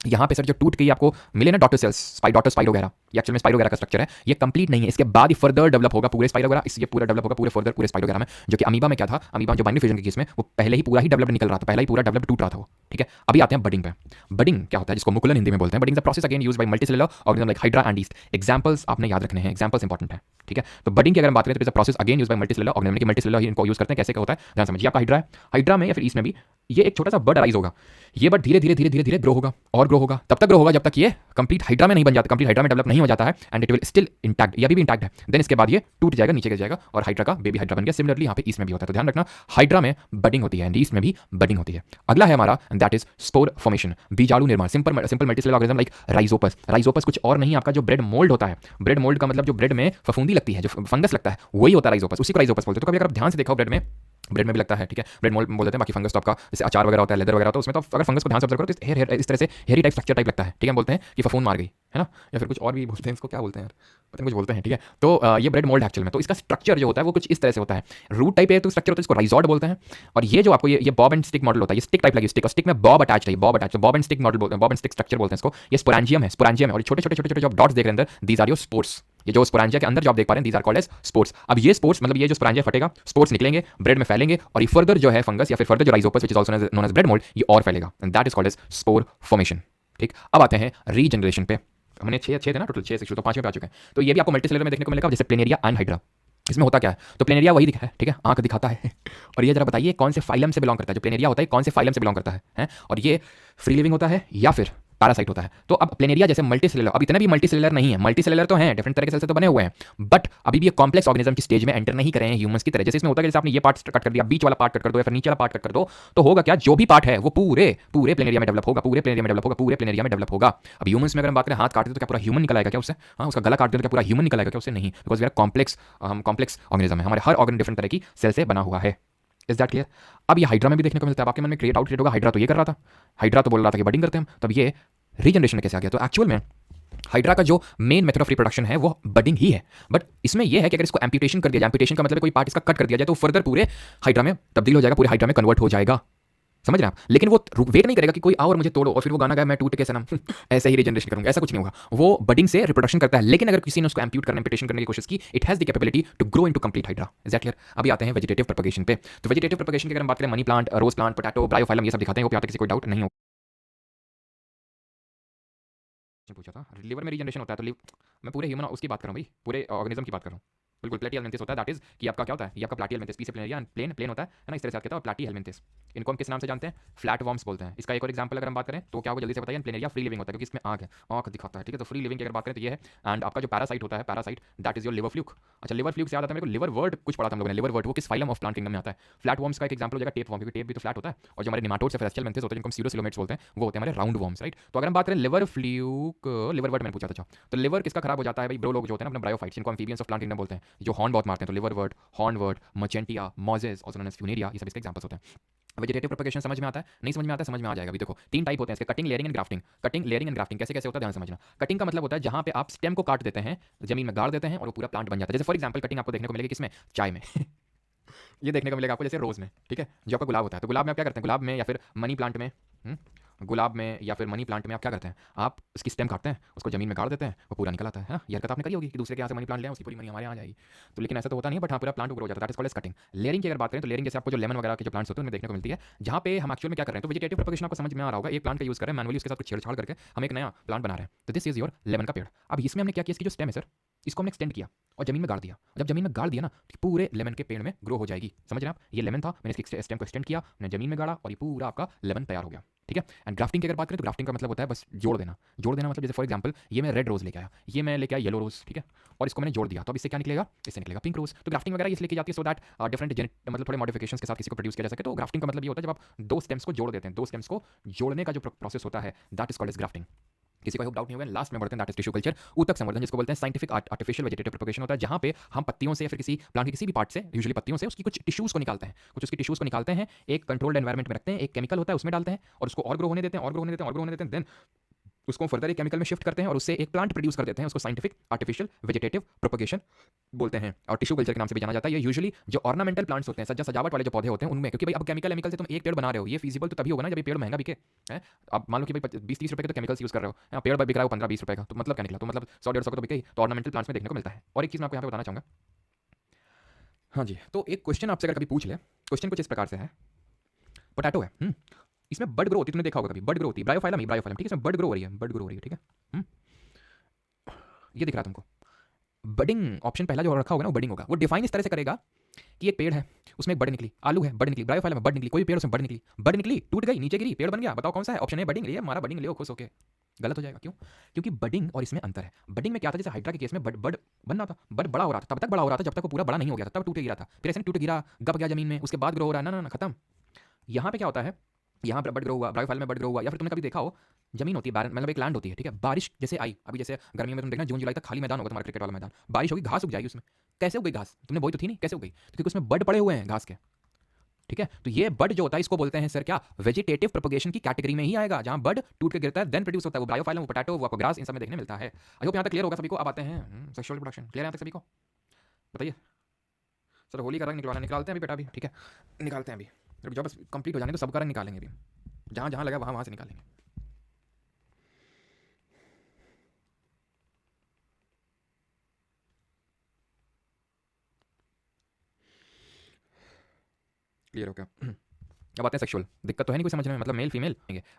यहाँ पे सर जो टूट के आपको मिले ना डॉटर सेल्स, डॉटर स्पाइरोगैरा, ये एक्चुअल में स्पाइरोगैरा का स्ट्रक्चर है, ये कंप्लीट नहीं है, इसके बाद ही फर्दर डेवलप होगा पूरे स्पाइरोगैरा, इससे पूरा डेवलप होगा पूरे स्पाइरोगैरा में। जो कि अमीबा में क्या था, अमीबा जो बाइनरी फिजन के केस में वो पहले ही पूरा ही डेवलप निकल रहा था, पहले ही पूरा डेवलप टूट रहा था वो, ठीक है। अभी आते हैं बडिंग पे। बडिंग क्या होता है, जिसको मुकुलन हिंदी में बोलते हैं। Budding the process again used by multicellular organism like hydra and east. Examples आपने याद रखने हैं, एग्जांपल्स इंपॉर्टेंट है, ठीक है। तो बडिंग की अगर हम बात करें तो process again used by multicellular organism की मल्टीसेलुलर ही इनको यूज करते हैं। कैसे क्या होता है ध्यान समझिए। आपका हाइड्रा है, हाइड्रा में या फिर ईस्ट में भी ये एक छोटा सा बर्ड अराइज होगा। ये बर्ड धीरे धीरे धीरे धीरे धीरे ग्रो होगा और ग्रो होगा, तब तक ग्रो होगा जब तक ये कंप्लीट हाइड्रा में नहीं बन जाता, कंप्लीट हाइड्रा में डेवलप नहीं हो जाता है, and it will still intact, ये अभी भी इंटैक्ट है। देन इसके बाद ये टूट जाएगा, नीचे गिर जाएगा और हाइड्रा का बेबी हाइड्रा बन गया। सिमिलरली यहाँ पे ईस्ट में भी होता है, तो ध्यान रखना हाइड्रा में बडिंग होती है एंड ईस्ट में भी बडिंग होती है। अगला है हमारा दैट इज स्पोर फॉर्मेशन, बीजाणु निर्माण। Simple multicellular organism like Rhizopus. Rhizopus कुछ और नहीं आपका जो ब्रेड मोल्ड होता है, ब्रेड मोल्ड का मतलब जो ब्रेड में फफूंदी लगती है, जो फंगस लगता है, वही होता है राइजोपस, उसी को राइजोपस बोलते हैं। तो कभी अगर आप ध्यान से देखो ब्रेड में भी लगता है, ठीक है, ब्रेड मोल्ड बोल देते हैं। बाकी फंगस तो आपका जैसे अचार वगैरह होता है, लेदर वगैरह होता है, उसमें तो अगर फंगस को ध्यान से ऑब्जर्व करो तो हेयर इस तरह से हेरी टाइप स्ट्रक्चर टाइप लगता है, ठीक है। हम बोलते हैं कि फफूंद मार गई, है ना, या फिर कुछ और भी बोलते हैं इसको, क्या बोलते हैं यार, पता नहीं कुछ बोलते हैं, ठीक है। तो ये ब्रेड मोल्ड एक्चुअल में, तो इसका स्ट्रक्चर जो होता है वो कुछ इस तरह से होता है, रूट टाइप है तो स्ट्रक्चर होता है, इसको राइजॉइड बोलते हैं। और ये जो आपको ये बॉब एंड स्टिक मॉडल होता है, ये स्टिक टाइप लगी, स्टिक और स्टिक में बॉब अटैच है, Bob attach, Bob and stick model बोलते हैं, बॉब एंड स्टिक स्ट्रक्चर बोलते हैं इसको। ये स्पोरेंजियम है, स्पोरेंजियम है, और छोटे छोटे छोटे छोटे जो डॉट्स देख रहे हैं अंदर, दीज आर योर स्पोर्स। ये जो स्पोरेंजिया के अंदर जो आप देख पा रहे हैं, these are called as spores. अब ये स्पोर्स मतलब ये जो स्पोरेंजिया फटेगा, स्पोर्स निकलेंगे, ब्रेड में फैलेंगे, और ये फर्दर जो है फंगस या फिर फर्दर जो rhizopus which is also known as bread mould, ये और फैलेगा, and that is called as spore formation. ठीक, अब आते हैं रीजनरेशन पे। हमने छह थे ना टोटल, 6 सेक्शन, तो 5 में आ चुके हैं। तो ये भी आपको मल्टीसेलुलर में देखने को मिलेगा, जैसे प्लेनेरिया एंड हाइड्रा। इसमें होता क्या है, तो प्लेनेरिया वही दिखा है, ठीक है, आंख दिखाता है और ये जरा बताइए कौन से फाइलम से बिलोंग करता है, जो प्लेनेरिया होता है कौन से फाइलम से बिलोंग करता है? और ये फ्री लिविंग होता है या फिर पैरासाइट होता है? तो अब प्लेनेरिया जैसे मल्टीसेलुलर, अब इतने भी मल्टीसेलुलर नहीं है, मल्टीसेलुलर तो हैं, डिफरेंट तरह के सेल से तो बने हुए हैं, बट अभी भी ये कॉम्प्लेक्स ऑर्गेनिज्म की स्टेज में एंटर नहीं करे हैं ह्यूमंस की तरह। जैसे इसमें होता है, जैसे आपने ये पार्ट कट कर दिया, बीच वाला पार्ट कट कर दो या फिर नीचे वाला पार्ट कट कर दो, तो होगा क्या, जो भी पार्ट है वो पूरे पूरे प्लेनेरिया में डेवलप होगा, पूरे प्लेनेरिया में डेवलप होगा, पूरे प्लेनेरिया में डेवलप होगा। अब ह्यूमंस में अगर हम बात करें, हाथ काट दे तो क्या पूरा ह्यूमन निकल आएगा क्या उससे? हाँ, उसका गला काट दे तो क्या पूरा ह्यूमन निकल आएगा क्या उससे? नहीं, बिकॉज वी आर कॉम्प्लेक्स, हम कॉम्प्लेक्स ऑर्गेनिज्म है, हमारे हर ऑर्गन डिफरेंट तरह की सेल से बना हुआ है। Is that clear? अब ये हाइड्रा में भी देखने को मिलता है। आपके मन में क्रिएट आउट क्रिएट होगा, हाइड्रा तो ये कर रहा था, हाइड्रा तो बोल रहा था कि बडिंग करते हैं, तब ये रीजनरेशन में कैसे आ गया? तो एक्चुअल में हाइड्रा का जो मेन मेथड ऑफ रिप्रोडक्शन है वो बडिंग ही है, बट इसमें यह है कि अगर इसको एम्पुटेशन कर दिया जाए, एम्पुटेशन का मतलब कोई पार्ट इसका कट कर दिया जाए, तो फर्दर पूरे हाइड्रा में तब्दील हो जाएगा, पूरे हाइड्रा में कन्वर्ट हो जाएगा, समझ रहे हैं आप? लेकिन वो वेट नहीं करेगा कि कोई आओ और मुझे तोड़ो और फिर वो गाना गाए मैं टूट के सनम ऐसे ही रीजनरेशन करूंगा, ऐसा कुछ नहीं होगा। वो बडिंग से रिप्रोडक्शन करता है, लेकिन अगर किसी ने उसको एम्प्यूट करने, एम्पुटेशन करने की कोशिश की, it has the capability to grow into complete hydra. Is that clear? अभी आते हैं वेजिटेटिव प्रोपगेशन पे। तो वेजिटेटिव प्रोपगेशन की अगर हम बात करें, money plant, rose plant, potato, bryophyllum, ये सब दिखाते हैं, वो पे किसी कोई डाउट नहीं हो। पूछा था लिवर में रीजनरेशन होता है, तो मैं पूरे ह्यूमन उसकी बात कर रहा हूँ भाई, पूरे ऑर्गेनिज्म की बात कर रहा हूँ, बिल्कुल। प्लेटी हेलमिंथिस होता है, दैट इज कि आपका क्या होता है, ये आपका प्लाटी हेलमिंथिस, पी से प्लेनेरिया, प्लेन प्लेन होता है ना, इस तरह से कहता है प्लाटी हेलमिंथिस। इनको हम किस नाम से जानते हैं? फ्लैट वॉर्म्स बोलते हैं। इसका एक और एग्जांपल अगर हम बात करें तो क्या होगा, जल्दी से बताइए। प्लेनेरिया फ्री लिविंग होता है क्योंकि इसमें आंख है, आंख दिखाता है, ठीक है। तो फ्री लिविंग की अगर बात करें तो ये है। एंड आपका जो पैरासाइट होता है, parasite that is your liver fluke. अच्छा, लिवर फ्लूक से याद आता है मेरे को, लिवर वर्ड कुछ पढ़ा था हम लोगों ने, लिवर वर्ड वो किस फाइलम ऑफ प्लांट किंगडम में आता है? फ्लैट वॉर्म्स का एक एग्जांपल हो जाएगा टेप वॉर्म, क्योंकि टेप भी तो फ्लैट होता है। और जो हमारे निमाटोड्स या फिर एस्चेलमेंथिस होते हैं, जिनको हम सीरोसिलोमेट्स बोलते हैं, वो होते हैं हमारे राउंड वॉर्म्स, राइट। तो अगर हम बात करें लिवर फ्लूक, लिवर वर्ड मैंने पूछा था, तो लिवर किसका खराब हो जाता है भाई? ब्रो लोग जो होते हैं ना अपने ब्रायोफाइट्स, जिनको एम्फीबियंस ऑफ प्लांट किंगडम बोलते हैं, जो हॉर्न बहुत मारते हैं, तो liverwort, hornwort, marchantia, mosses, also known as funaria, ये सब इसके एग्जांपल्स होते हैं। वेजिटेटिव प्रोपगेशन समझ में आता है? नहीं समझ में आता है? समझ में आ जाएगा। अभी देखो 3 टाइप होते हैं इसके, cutting, layering and grafting. Cutting, layering and grafting कैसे कैसे होता है ध्यान से समझना। कटिंग का मतलब होता है जहां पे आप स्टेम को काट देते हैं, जमीन में गाड़ देते हैं और वो पूरा प्लांट बन जाता है। जैसे फॉर एग्जांपल कटिंग आपको देखने को मिलेगी किसमें? चाय में ये देखने को मिलेगा आपको जैसे रोज में, ठीक है, जो आपका गुलाब होता है। तो गुलाब में आप क्या करते हैं? गुलाब में या फिर मनी प्लांट में, गुलाब में या फिर मनी प्लांट में आप क्या करते हैं? आप उसकी स्टेम काटते हैं, उसको जमीन में गाड़ देते हैं, वो पूरा निकल आता है ना। ये हरकत आपने करी होगी कि दूसरे के यहाँ से मनी प्लांट ले उसकी पूरी मनी हमारे यहाँ आ जाएगी। तो लेकिन ऐसा तो होता नहीं है, बट हाँ पूरा प्लांट ग्रो हो जाता है, that is called as cutting. Layering की अगर बात करें तो लेयरिंग जैसे आपको जो लेमन वगैरह के जो प्लांट्स होते हैं उनमें देखने को मिलती है, जहाँ पे हम एक्चुअल में क्या कर रहे हैं। तो वेजिटेटिव प्रोपगेशन आपको समझ में आ रहा होगा, एक प्लांट का यूज करें मैनुअली, उसके साथ कुछ छेड़छाड़ करके हम एक नया प्लांट बना रहे हैं। तो दिस इज योर लेमन का पेड़। अब इसमें हमने क्या किया, इसकी जो स्टेम है सर, इसको हमने एक्सटेंड किया और जमीन में गाड़ दिया। जब जमीन में गाड़ दिया ना, तो पूरे लेमन के पेड़ में ग्रो हो जाएगी, समझ रहे हैं आप? ये लेमन था, मैंने इसकी स्टेम को एक्सटेंड किया, मैंने जमीन में गाड़ा और ये पूरा आपका लेमन तैयार हो गया, ठीक है। एंड ग्राफ्टिंग की अगर बात करें तो ग्राफ्टिंग का मतलब होता है बस जोड़ देना। जोड़ देना मतलब जैसे फॉर एग्जांपल ये मैं रेड रोज लेके आया, ये मैं लेके आया येलो रोज, ठीक है, और इसको मैंने जोड़ दिया, तो अब इससे क्या निकलेगा? इससे निकलेगा पिंक रोज। तो ग्राफ्टिंग वगैरह इसलिए की जाती है सो दैट डिफरेंट मतलब थोड़े मॉडिफिकेशंस के साथ किसी को प्रोड्यूस किया जा सके। तो ग्राफ्टिंग का मतलब ये होता है जब आप दो स्टेम्स को जोड़ देते हैं, दो स्टेम्स को जोड़ने का जो प्रोसेस होता है that is called as grafting. किसी को डाउट नहीं होगा। लास्ट में बढ़ते हैं, दैट इज टिश्यू कल्चर, ऊतक संवर्धन, जिसको बोलते हैं साइंटिफिक आर्टिफिशियल वेजिटेटिव प्रोपगेशन होता है, जहां पे हम पत्तियों से या फिर किसी प्लांट के किसी भी पार्ट से, यूजुअली पत्तियों से, उसकी कुछ टिश्यूज को निकालते हैं, कुछ उसकी टिश्यूज को निकालते हैं, एक कंट्रोल्ड एनवायरमेंट में रखते हैं, एक केमिकल होता है उसमें डालते हैं और उसको और ग्रो होने देते हैं, और ग्रो होने देते हैं, और ग्रो होने देते हैं, देन उसको फर्दर एक केमिकल में शिफ्ट करते हैं और उससे एक प्लांट प्रोड्यूस कर देते हैं। उसको साइंटिफिक आर्टिफिशियल वेजिटेटिव प्रोपगेशन बोलते हैं और टिश्यू कल्चर के नाम से भी जाना जाता है। ये यूजुअली जो ऑर्नामेंटल प्लांट्स होते हैं, सज्जा सजावट वाले जो पौधे होते हैं उनमें, क्योंकि भाई अब केमिकल से तुम एक पेड़ बना रहे हो, ये फीजिबल तो तभी होगा ना जब ये पेड़ महंगा बिके है। अब मान लो कि भाई 20-30 रुपए के तो केमिकल्स यूज कर रहे हो, पेड़ बिक रहा है 15-20 रुपए का, तो मतलब क्या निकला? तो मतलब 100-150 का तो बिके ही। तो ऑर्नामेंटल प्लांट्स में देखने को मिलता है। और एक चीज मैं आपको यहाँ पे बताना चाहूंगा, हाँ जी, तो एक क्वेश्चन आपसे अगर कभी पूछ ले, क्वेश्चन कुछ इस प्रकार से है, पोटैटो है, इसमें बड ग्रो होती है, तुमने देखा होगा कभी, बड ग्रो होती है, ब्रायोफाइलम ही ब्रायोफाइलम, ठीक है, इसमें बड ग्रो हो रही है, बड ग्रो हो रही है, ठीक है। ये दिख रहा है तुमको, बडिंग ऑप्शन पहला जो रखा होगा ना वो बडिंग होगा। वो डिफाइन इस तरह से करेगा कि एक पेड़ है, उसमें एक बड निकली, आलू है बड निकली, ब्रायोफाइलम में बड निकली, कोई पेड़ उसमें बड निकली, टूट गई, नीचे गिरी, पेड़ बन गया, बताओ कौन सा है? ऑप्शन है बडिंग। ये हमारा बडिंग लियो खुश होके, गलत हो जाएगा। क्यों? क्योंकि बडिंग और इसमें अंतर है। बडिंग में क्या था, जैसे हाइड्रा के केस में बड बड बनना था, बड बड़ा हो रहा था, तब तक बड़ा हो रहा था जब तक वो पूरा बड़ा नहीं हो गया था, तब टूटे गिरा था, फिर ऐसे टूट गिरा, गप गया जमीन में, उसके बाद ग्रो हो रहा है, ना ना ना खत्म। यहाँ पे क्या होता है, यहाँ पर बड ग्रो हुआ, ब्रायोफाइलम में बड ग्रो हुआ, या फिर तुमने कभी देखा हो जमीन होती है बारन, मतलब एक लैंड होती है, ठीक है, बारिश जैसे आई, अभी जैसे गर्मी में तुम देखना जून जुलाई तक खाली मैदान होगा तुम्हारा क्रिकेट वाला मैदान, बारिश होगी घास उग जाएगी उसमें। कैसे उग गई घास? तुमने बोई तो थी नहीं, कैसे उग गई? तो क्योंकि उसमें बड पड़े हुए हैं घास के, ठीक है, तो ये बड जो होता है इसको बोलते हैं सर क्या, वेजिटेटिव प्रोपगेशन की कैटेगरी में ही आएगा, जहां बड टूट के गिरता है देन प्रोड्यूस होता है, वो ब्रायोफाइलम, वो पोटैटो, वो आपको ग्रास, इन सब में देखने मिलता है। आई होप यहाँ तक क्लियर होगा सभी को। अब आते हैं सेक्सुअल रिप्रोडक्शन। क्लियर है यहाँ तक सभी को? बताइए। चलो होली का रंग निकालते हैं अभी बेटा, अभी ठीक है, निकालते हैं अभी। रुक जाओ बस कंप्लीट हो जाने तो सबका रंग निकालेंगे अभी, जहाँ जहाँ लगा वहाँ वहाँ से निकालेंगे। क्लियर हो क्या? अब आते हैं सेक्सुअल। दिक्कत तो है नहीं कोई समझने में, मतलब मेल फीमेल,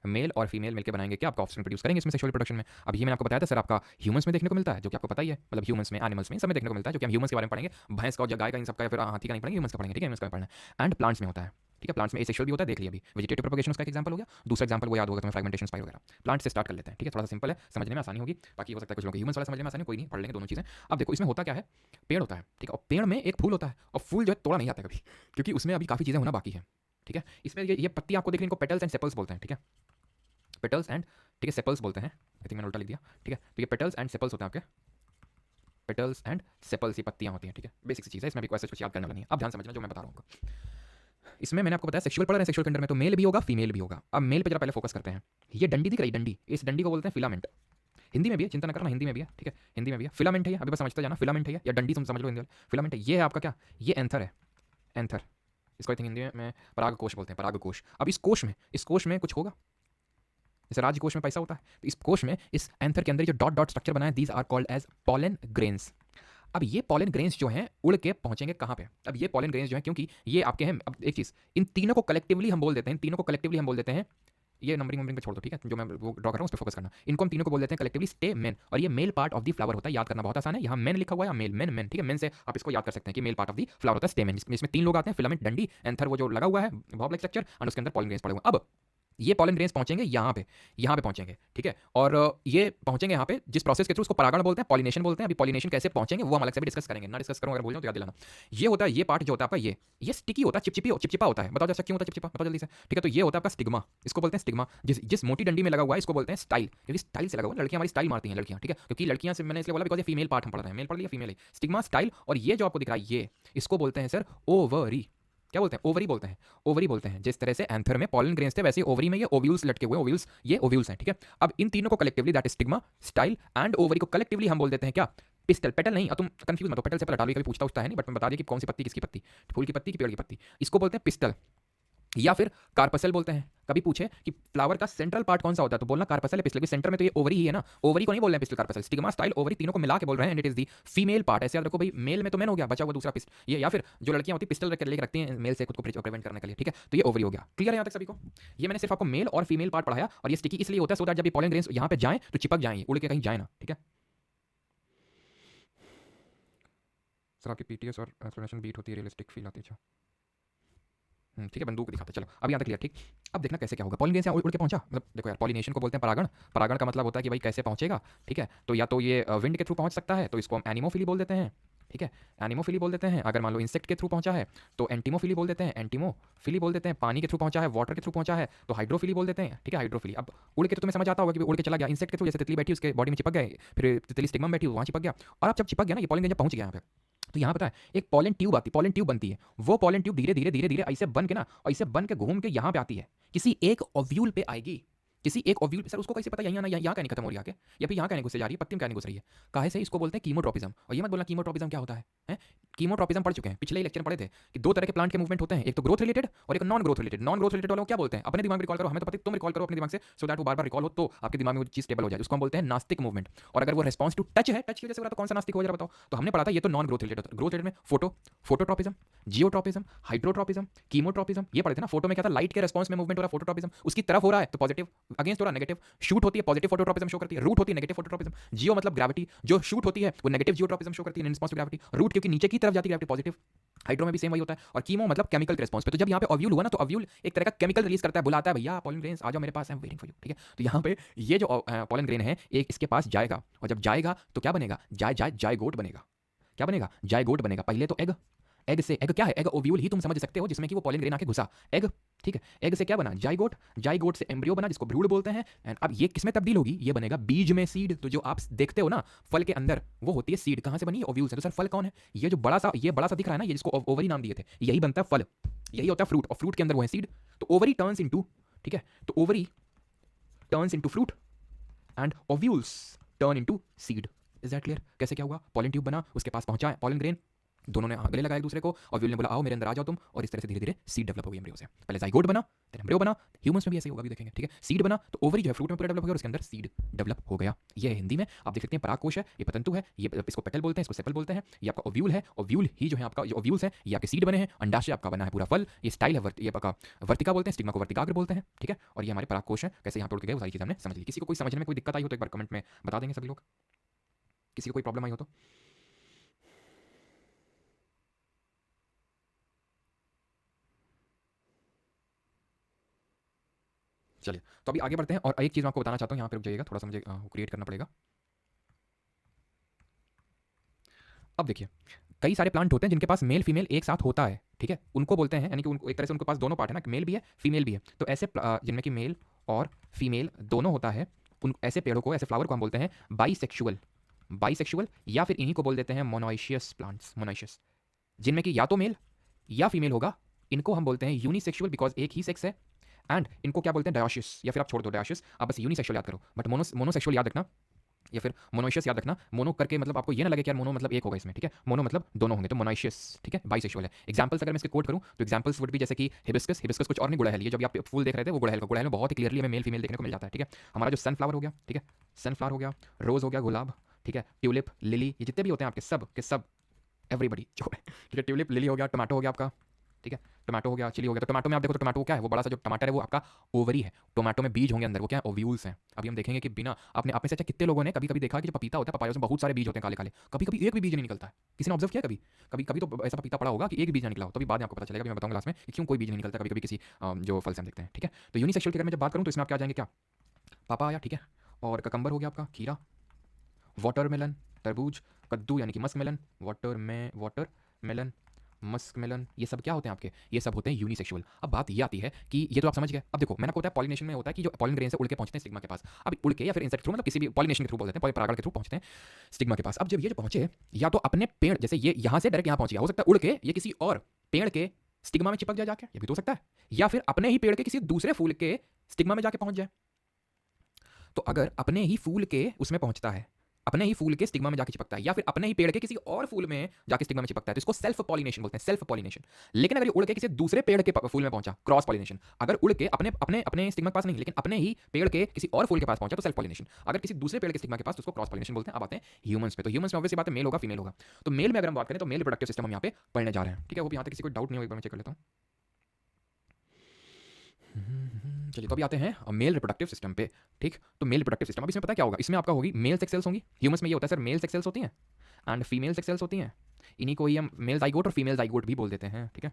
मेल और फीमेल मिलकर बनाएंगे क्या, आपका ऑप्शन प्रोड्यूस करेंगे इसमें सेक्सुअल प्रोडक्शन में। अब ये मैंने आपको बताया था सर, आपका ह्यूमंस में देखने को मिलता है, जो कि आपको पता ही है, मतलब ह्यूमंस में, एनिमल्स में, सब में देखने को मिलता है, जो कि हम ह्यूमंस के बारे में पढ़ेंगे, भैंस का और गाय का इन सबका, या फिर हाथी का नहीं पढ़ेंगे, ह्यूमंस का पढ़ेंगे, ठीक है, ह्यूमंस का पढ़ना है। एंड प्लांट्स में होता है, ठीक है, प्लांट्स में एसेक्सुअल भी होता है, देख लिया अभी। वेजिटेटिव प्रोपगेशन उसका एक एग्जांपल हो गया। दूसरा एग्जांपल वो याद होगा तुम्हें, फ्रैगमेंटेशन स्पाइर वगैरह। प्लांट से स्टार्ट कर लेते हैं, ठीक है, थोड़ा सा सिंपल है, समझने में आसानी होगी। बाकी हो सकता है कुछ लोग ह्यूमंस वाला समझने में आसानी, कोई नहीं, पढ़ लेंगे दोनों चीज़ें। अब देखो इसमें होता क्या है, पेड़ होता है, ठीक है, और पेड़ में एक फूल होता है, और फूल जो है तोड़ा नहीं आता कभी, क्योंकि उसमें अभी काफ़ी चीज़ें होना बाकी है, ठीक है। इसमें ये पत्ती आपको देख रही, इनको पेटल्स एंड सेपल्स बोलते हैं, ठीक है, पेटल्स एंड, ठीक है, सेपल्स बोलते हैं, आई थिंक मैंने उल्टा लिख दिया, ठीक है। तो ये पेटल्स एंड सेपल्स होते हैं आपके, पेटल्स एंड सेपल्स, ये पत्तियां होती हैं, ठीक है, बेसिक सी चीज़ है, इसमें भी कोई ऐसा कुछ याद करने वाला नहीं है। अब ध्यान समझना जो मैं बता रहा हूँ। इसमें मैंने आपको बताया सेक्सुअल पढ़ रहे हैं, सेक्सुअल के अंदर में तो मेल भी होगा फीमेल भी होगा। अब मेल पे जरा पहले फोकस करते हैं। ये डंडी दिख रही, डंडी, इस डंडी को बोलते हैं फिलामेंट। हिंदी में भी है, चिंता न करना, हिंदी में भी है, ठीक है, हिंदी में भी है। फिलामेंट है ये, अभी बस समझते जाना, फिलामेंट है ये, या डंडी तुम समझ लो हिंदी में, फिलामेंट है ये, है आपका क्या, ये एंथर है, एंथर, इसको आई थिंक हिंदी में पराग कोश बोलते हैं, पराग कोश। अब इस कोश में कुछ होगा, जैसे राज्य कोश में पैसा होता है, तो इस कोश में, इस एंथर के अंदर जो डॉट डॉट स्ट्रक्चर बना है, these are called as pollen grains. अब ये पॉलन ग्रेन्स जो हैं उड़ के पहुंचेंगे कहाँ पे? अब ये पॉलन ग्रेन्स जो हैं, क्योंकि ये आपके हैं, अब एक चीज़, इन तीनों को कलेक्टिवली हम बोल देते हैं, तीनों को कलेक्टिवली हम बोल देते हैं, ये नंबरिंग पे छोड़ दो, ठीक है, जो मैं वो ड्रॉ कर रहा हूँ उस पर फोकस करना। इनको हम तीनों को बोल देते हैं कलेक्टिवली स्टेमेन, और ये male part of the flower होता है, याद करना बहुत आसान है, यहाँ मेन लिखा हुआ है, मेल मेन मेन, ठीक है, मेन से आप इसको याद कर सकते हैं कि male part of the flower होता है स्टेमेन। इसमें तीन लोग आते हैं, फिलामेंट, डंडी, एंथर वो जो लगा हुआ है बॉब लाइक स्ट्रक्चर, और उसके अंदर पॉलन ग्रेन्स पड़े हुए। अब ये पॉलन ग्रेन्स पहुंचेंगे यहाँ पे पहुंचेंगे, ठीक है, और ये पहुंचेंगे यहाँ पे जिस प्रोसेस के थ्रू, उसको परागण बोलते हैं, पॉलिनेशन बोलते हैं। अभी पॉलिनेशन कैसे पहुंचेंगे वो हम अलग से भी डिस्कस करेंगे, ना डिस्कस करूँ अगर भूल जाऊँ तो याद दिलाना। ये होता है, ये पार्ट जो होता है आपका, ये स्टिकी होता है, चिपचिपा होता है। बताओ जैसा क्यों होता है चिपचिपा, बताओ जल्दी से, ठीक है। तो ये होता है आपका स्टिग्मा, इसको बोलते हैं स्टिग्मा। जिस मोटी डंडी में लगा हुआ है इसको बोलते हैं स्टाइल, क्योंकि स्टाइल से लगा हुआ, लड़कियां हमारी स्टाइल मारती हैं, लड़कियां, ठीक है, क्योंकि लड़कियां से मैंने इसलिए बोला बिकॉज ये फीमेल पार्ट हम पढ़ रहे हैं, मेल पढ़ लिया, फीमेल है, स्टिग्मा, स्टाइल। और ये जो आपको दिख रहा है ये, इसको बोलते हैं सर ओवरी। क्या बोलते हैं? ओवरी बोलते हैं, ओवरी बोलते हैं। जिस तरह से एंथर में पॉलन ग्रेन्स थे, वैसे ओवरी में ये ओव्यूल्स लटके हुए, ओव्यूल्स, ये ओव्यूल्स हैं, ठीक है। अब इन तीनों को collectively, that is stigma, style and ovary को कलेक्टिवली हम बोल देते हैं क्या, पिस्टल। पेटल नहीं, अब तुम कंफ्यूज मत हो, पेटल से पहले कभी पूछता है नहीं, बट मैं बता दिया कि कौन सी पत्ती किसकी पत्ती, फूल की पत्ती की पेड़ की पत्ती, इसको बोलते हैं पिस्टल, या फिर कार्पसल बोलते हैं। कभी पूछे कि फ्लावर का सेंट्रल पार्ट कौन सा होता है, तो बोलना कार्पसल है, पिस्टल के सेंटर में तो ये ओवरी ही है ना, ओवरी को नहीं बोल रहे हैं pistol, corpuscle, stigma, style, ovary, तीनों को मिला के बोल रहे हैं, and it is the female part. ऐसे याद रखो भाई, मेल में तो मेन हो गया, बचा हुआ दूसरा पिस्ट, ये, या फिर जो लड़कियां होती है पिस्टल लेकर रखती हैं मेल से खुद को प्रिवेंट करने के लिए, ठीक है, तो ये ओवरी हो गया। क्लियर है यहाँ तक सभी को? ये मैंने सिर्फ आपको मेल और फीमेल पार्ट पढ़ाया, और ये स्टिकी इसलिए होता है सो दैट जब ये पॉलन ग्रेन्स यहाँ पे जाएं तो चिपक जाएं, उड़ के कहीं जाए ना, ठीक है। सर आपकी पीटीएस और एक्सप्लेनेशन बीट होती है, रियलिस्टिक फील आती है, ठीक है, बंदूक दिखाते, चलो अब यहाँ तक क्लियर, ठीक। अब देखना कैसे क्या होगा, पॉलन ग्रेन्स यहाँ उड़ के पहुंचा, मतलब देखो यार, पॉलिनेशन को बोलते हैं परागण, परागण का मतलब होता है कि भाई कैसे पहुंचेगा, ठीक है। तो या तो ये विंड के थ्रू पहुंच सकता है, तो इसको हम एनिमोफिली बोल देते हैं, ठीक है, एनिमोफिली बोल देते हैं। अगर मान लो इंसेक्ट के थ्रू पहुंचा है तो एंटीमोफिली बोल देते हैं, एंटीमोफिली बोल देते हैं। पानी के थ्रू पहुंचा है, वाटर के थ्रू पहुंचा है तो हाइड्रोफिली बोल देते हैं, ठीक है, हाइड्रोफिली। अब उड़ के तो तुम्हें समझ आता होगा कि उड़ के चला गया, इंसेक्ट के थ्रू जैसे तितली बैठी उसके बॉडी में चिपक गए, फिर तितली स्टिग्मा में बैठी वहाँ चिपक गया, और अब जब चिपक गया ना, ये पॉलन ग्रेन जब पहुंच गया यहाँ पे, तो यहाँ पता है एक पॉलन ट्यूब आती, पॉलन ट्यूब बनती है, वो पॉलन ट्यूब धीरे धीरे धीरे धीरे ऐसे बन के ना, ऐसे बन के घूम के यहाँ पे आती है, किसी एक ओव्यूल पे आएगी, किसी एक ओव्यूल। सर उसको कैसे पता यहाँ ना यहाँ कहने खत्म हो रही है आके, या फिर यहाँ कहने घुसे जा रही है, पत्ती में कहने घुस रही है, काहे से? इसको बोलते हैं कीमोट्रोपिज्म। और ये मत बोलना कीमोट्रोपिज्म क्या होता है? कीमोट्रोपिज्म पढ़ चुके हैं, पिछले लेक्चर में पढ़े थे कि दो तरह के प्लांट के मूवमेंट होते हैं, एक तो ग्रोथ रिलेटेड और एक non growth related. Non growth related वालों को क्या बोलते हैं? अपने दिमाग में रिकॉल करो, हमें तो पता, तुम रिकॉल करो अपने दिमाग से, सो दैट वो बार बार रिकॉल हो, तो आपके दिमाग में वो चीज स्टेबल हो जाए, उसको हम बोलते हैं नास्तिक मूवमेंट। और अगर वो रिस्पॉन्स टू टच है, टच की वजह से हो रहा, तो कौन सा नास्तिक हो जरा बताओ? तो हमने पढ़ा था ये तो नॉन ग्रोथ रिलेटेड होता है। ग्रोथ रिलेटेड में फोटोट्रोपिज्म, जियोट्रोपिज्म, हाइड्रोट्रोपिज्म, कीमोट्रोपिज्म, ये पढ़े थे ना। फोटो में क्या था, लाइट के रिस्पॉन्स में मूवमेंट हो रहा है, फोटोट्रोपिज्म उसकी तरफ हो रहा है तो पॉजिटिव, अगेंस्ट हो रहा है नेगेटिव। शूट होती है पॉजिटिव फोटोट्रोपिज्म शो करती है, रूट होती है नेगेटिव फोटोट्रोपिज्म। जियो मतलब ग्रेविटी, जो शूट होती है वो नेगेटिव जियोट्रोपिज्म शो करती है, in response to gravity. Root क्योंकि नीचे की तरफ जाती है ग्रेविटी, पॉजिटिव। हाइड्रो में भी सेम वही होता है। और कीमो मतलब केमिकल के रिस्पॉन्स पे। तो जब यहाँ पे ओव्यूल हुआ ना, तो ओव्यूल एक तरह का केमिकल रिलीज करता है, बुलाता है भैया पॉलन ग्रेन्स आ जाओ मेरे पास, I am waiting for you, ठीक है। तो यहाँ पे ये जो पॉलन ग्रेन है एक इसके पास जाएगा, और जब जाएगा तो क्या बनेगा, जायगोट बनेगा। क्या बनेगा? जायगोट बनेगा। पहले तो एग, एग से, एग क्या है? एग ओव्यूल ही तुम समझ सकते हो, जिसमें कि वो पॉलन ग्रेन आके घुसा, एग, ठीक है। एग से क्या बना? जाइगोट, जाइगोट से एम्ब्रियो बना जिसको भ्रूण बोलते हैं। एंड अब ये किसमें तब्दील होगी? ये बनेगा बीज में, सीड। तो जो आप देखते हो ना फल के अंदर, वो होती है सीड। कहाँ से बनी है? ओव्यूल से। तो सर फल कौन है? ये जो बड़ा सा, ये बड़ा सा दिख रहा है ना, ये जिसको ओवरी नाम दिए थे, यही बनता है फल। यही होता है फ्रूट, और फ्रूट के अंदर वो है सीड। तो ओवरी टर्न्स इनटू, ठीक है, तो ovary turns into fruit and ovules turn into seed. Is that clear? कैसे क्या हुआ? पॉलन ट्यूब बना, उसके पास पहुंचा है पॉलन ग्रेन, दोनों ने गले लगाया एक दूसरे को, और व्यूल ने बोला आओ मेरे अंदर आ जाओ तुम, और इस तरह से धीरे धीरे सीड डेवलप हो गई एम्ब्रियो से। पहले जाइगोट बना, फिर एम्ब्रियो बना। ह्यूमंस में भी ऐसे ही होगा, भी देखेंगे, ठीक है। सीड बना तो ओवरी जो है फ्रूट में पूरा डेवलप हो गया, और उसके अंदर सीड डेवलप हो गया। ये है हिंदी में, आप देख सकते हैं परागकोश है, ये पतंतु है, ये इसको पेटल बोलते हैं, इसको सेपल बोलते हैं। ये आपका ओव्यूल है, ओव्यूल ही जो है आपका, जो ओव्यूल्स है ये आपके सीड बने हैं। अंडाशय आपका बना है पूरा फल। ये स्टाइल है, ये आपका वर्तिका बोलते हैं, स्टिग्मा को वर्तिकाग्र बोलते हैं, ठीक है। और ये हमारे परागकोश है, कैसे यहाँ तोड़ के गए वो सारी चीज़ हमने समझ ली। किसी को कोई समझने में कोई दिक्कत आई हो तो एक बार कमेंट में बता देंगे सभी लोग, किसी को कोई प्रॉब्लम आई हो तो। चलिए तो अभी आगे बढ़ते हैं, और एक चीज़ मैं आपको बताना चाहता हूँ, यहाँ पे रुक जाइएगा, थोड़ा सा मुझे क्रिएट करना पड़ेगा। अब देखिए, कई सारे प्लांट होते हैं जिनके पास मेल फीमेल एक साथ होता है, ठीक है, उनको बोलते हैं, यानी कि उनको एक तरह से उनके पास दोनों पार्ट है ना, मेल भी है फीमेल भी है। तो ऐसे जिनमें कि मेल और फीमेल दोनों होता है, उन ऐसे पेड़ों को, ऐसे फ्लावर को हम बोलते हैं बाइसेक्सुअल। बाइसेक्सुअल, या फिर इन्हीं को बोल देते हैं मोनोइशियस प्लांट्स, मोनोइशियस, जिनमें कि या तो मेल या फीमेल होगा। इनको हम बोलते हैं यूनिसेक्सुअल, बिकॉज एक ही सेक्स है। एंड इनको क्या बोलते हैं? डायोशियस, या फिर आप छोड़ दो डायोशियस, आप बस यूनिसेक्सुअल याद करो, बट मोनोसेक्सुअल याद रखना, या फिर मोनोइशियस याद रखना। मोनो करके मतलब आपको ये ना लगे कि यार मोनो मतलब एक होगा इसमें, ठीक है, मोनो मतलब दोनों होंगे, तो मोनोइशियस, ठीक है, बाइसेक्सुअल है। एग्जांपल्स अगर मैं इसके कोट करूं तो एग्जांपल्स वुड भी जैसे कि हिबिस्कस, हिबिस्कस कुछ और नहीं, गुड़हल, ये जब आप फूल देख रहे थे वो गुड़हल का, गुड़हल में बहुत ही क्लियरली हमें मेल फीमेल देखने को मिल जाता है, ठीक है। हमारा जो सनफ्लावर हो गया, ठीक है, सनफ्लावर हो गया, रोज हो गया, गुलाब, ठीक है, ट्यूलिप, लिली, ये जितने भी होते हैं आपके सब के सब, एवरीबडी जो है, ठीक है, ट्यूलिप, लिली हो गया, टमाटो हो गया आपका, ठीक है, टमाटो हो गया, चिली हो गया। तो टमाटो में आप देखो तो टमाटो क्या है, वो बड़ा सा जो टमाटर है वो आपका ओवरी है। टमाटो में बीज होंगे अंदर, वो क्या है? ओव्यूल्स हैं। अभी हम देखेंगे कि बिना आपने आप में से अच्छा कितने लोगों ने कभी कभी देखा कि जो पपीता होता है, पपाया में बहुत सारे बीज होते हैं काले काले, कभी कभी एक भी बीज नहीं निकलता है। किसी ने ऑब्जर्व किया कभी? कभी कभी तो ऐसा पपीता पड़ा होगा कि एक बीज नहीं निकला हो, तो भी बाद में आपको पता चलेगा, मैं बताऊंगा लास्ट में कि क्यों कोई बीज नहीं निकलता कभी कभी किसी जो फल से हम देखते हैं, ठीक है। तो यूनिसेक्सुअल की अगर मैं जब बात करूँ तो इसमें आप क्या जाएंगे, क्या पापा आया, ठीक है, और ककंबर हो गया आपका, खीरा, वाटरमेलन, तरबूज, कद्दू यानी कि musk melon, watermelon, musk melon, ये सब क्या होते हैं आपके? ये सब होते हैं यूनिसेक्सुअल। अब बात ये आती है कि ये तो आप समझ गए। अब देखो, मैंने आपको बताया पॉलिनेशन में होता है कि जो पॉलन ग्रेन से उड़ के पहुंचते हैं स्टिग्मा के पास। अब उड़ के या फिर इंसेक्ट थ्रू, मतलब किसी भी पॉलिनेशन के थ्रू बोल देते हैं, परागण के थ्रू पहुंचते हैं स्टिग्मा के पास। अब जब ये जो पहुंचे, या तो अपने पेड़, जैसे ये यहाँ से डायरेक्ट यहाँ पहुंच गया, हो सकता है उड़ के ये किसी और पेड़ के स्टिग्मा में चिपक जाए जाके, ये भी तो हो सकता है, या फिर अपने ही पेड़ के किसी दूसरे फूल के स्टिग्मा में जाके पहुंच जाए। तो अगर अपने ही फूल के उसमें पहुंचता है, अपने ही फूल के स्टिग्मा में जाके चिपकता है, या फिर अपने ही पेड़ के किसी और फूल में जाके स्टिग्मा में चिपकता है, तो इसको सेल्फ पॉलिनेशन बोलते हैं, सेल्फ पॉलिनेशन। लेकिन अगर ये उड़ के किसी दूसरे पेड़ के फूल में पहुंचा, क्रॉस पॉलिनेशन। अगर उड़ के अपने अपने अपने स्टिग्मा के पास नहीं, लेकिन अपने ही पेड़ के किसी और फूल के पास पहुंचा, तो सेल्फ पॉलिनेशन। अगर किसी दूसरे पेड़ के स्टिग्मा के पास, तो उसको क्रॉस पॉलिनेशन बोलते हैं। अब आते हैं ह्यूमंस पे। तो ह्यूमंस में ऑब्वियसली बात है, मेल होगा फीमेल होगा। तो मेल में अगर हम बात करें तो मेल रिप्रोडक्टिव सिस्टम हम यहाँ पे पढ़ने जा रहे हैं, ठीक है। वो भी यहाँ तक किसी को डाउट नहीं हो, एक बार मैं चेक कर लेता हूँ। चलिए तो अभी आते हैं मेल रिप्रोडक्टिव सिस्टम पे, ठीक। तो मेल रिप्रोडक्टिव सिस्टम, अब इसमें पता क्या होगा, इसमें आपका होगी मेल सेक्स सेल्स होंगी। ह्यूमंस में ये होता है सर, मेल सेक्स सेल्स होती हैं एंड फीमेल सेक्स सेल्स होती हैं। इन्हीं को ही हम मेल जाइगोट और फीमेल जाइगोट भी बोल देते हैं, ठीक है।